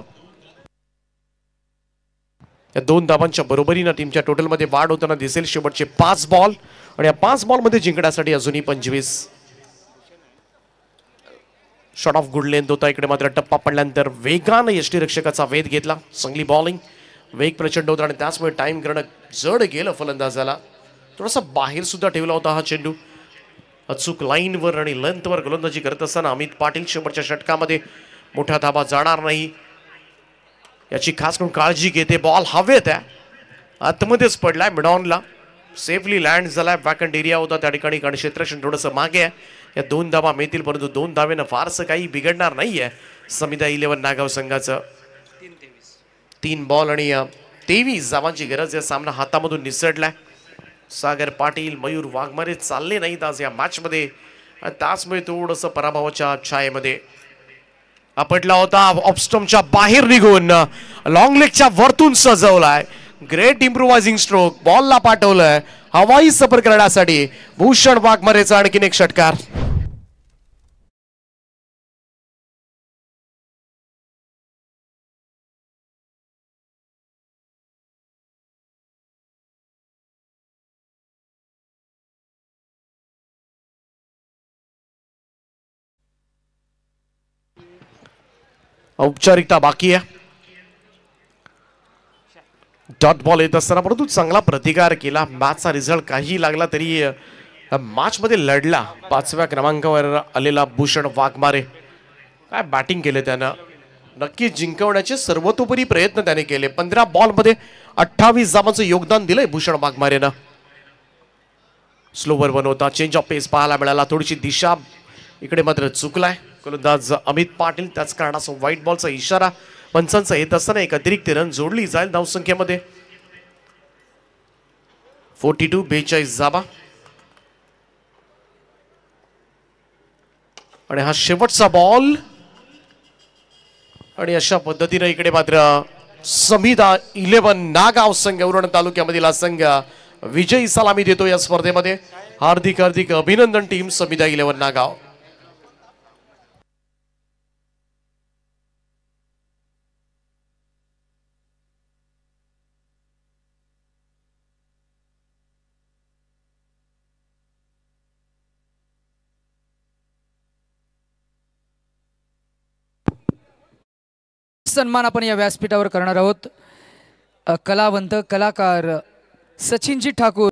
या 2 धाबांच्या बरोबरीनं टीमच्या टोटलमध्ये वाढ होताना दिसेल. शेवटचे 5 बॉल आणि या 5 बॉलमध्ये जिंकण्यासाठी अजूनही 25. शॉट ऑफ गुड लेंथ होता. इकडे मात्र टप्पा पडल्यानंतर वेगानं यष्टीरक्षकाचा वेध घेतला. चांगली बॉलिंग, वेग प्रचंड होता आणि त्याचमुळे टाइम करणं जड गेलं फलंदाजाला. थोडासा बाहेर सुद्धा ठेवला होता हा चेंडू. अचूक लाईनवर आणि लेंथवर गोलंदाजी करत असताना अमित पाटील शेवटच्या षटकामध्ये मोठ्या धाबा जाणार नाही याची खास करून काळजी घेते. बॉल हवेत आहे, आतमध्येच पडलाय, मिडॉनला सेफली लँड झालाय. वॅकंट एरिया होता त्या ठिकाणी कारण क्षेत्ररक्षण थोडंसं मागे आहे. या 2 धाबा मिळतील, परंतु 2 धावेनं फारसं काही बिघडणार नाहीये समिधा 11 नागाव संघाचं. 3 बॉल आणि 23 धावांची गरज आहे. सामना हातामधून निसटलाय. सागर पाटील, मयूर वाघमारे चालले नाहीत आज या मॅच मध्ये आणि त्याचमुळे थोडंसं पराभवाच्या छायेमध्ये आपटला होता. ऑफस्टम्पच्या बाहेर निघून लॉंग लेगच्या वरतून सजवलाय. Great इम्प्रोवायझिंग stroke. बॉलला पाठवलंय हवाई सफर करण्यासाठी. भूषण वाघमारेचा आणखीन एक षटकार. औपचारिकता बाकी आहे. डॉट बॉल येत असताना परंतु चांगला प्रतिकार केला. मॅचचा रिझल्ट काही लागला तरी मॅच मध्ये लढला. 5व्या क्रमांकावर आलेला भूषण वाघमारे काय बॅटिंग केले त्यानं. नक्की जिंकवण्याचे सर्वतोपरी प्रयत्न त्याने केले. 15 बॉल मध्ये 28 धावांचं योगदान दिलंय भूषण वाघमारेनं. स्लोवर बनवता चेंज ऑफ पेस पाहायला मिळाला. थोडीशी दिशा इकडे मात्र चुकलाय गोलंदाज अमित पाटील. त्याच कारणाचा व्हाईट बॉलचा इशारा पंचांचा येत असताना एक अतिरिक्त रन जोडली जाईल धावसंख्येमध्ये. 42 42 धावा. आणि हा शेवटचा बॉल आणि अशा पद्धतीने इकडे मात्र समिधा 11 नागाव संघ उरण तालुक्यामधील हा संघ विजयी सलामी देतो या स्पर्धेमध्ये. हार्दिक हार्दिक अभिनंदन टीम समिधा 11 नागाव. सन्मान आपण या व्यासपीठावर करणार आहोत. कलावंत कलाकार सचिनजी ठाकूर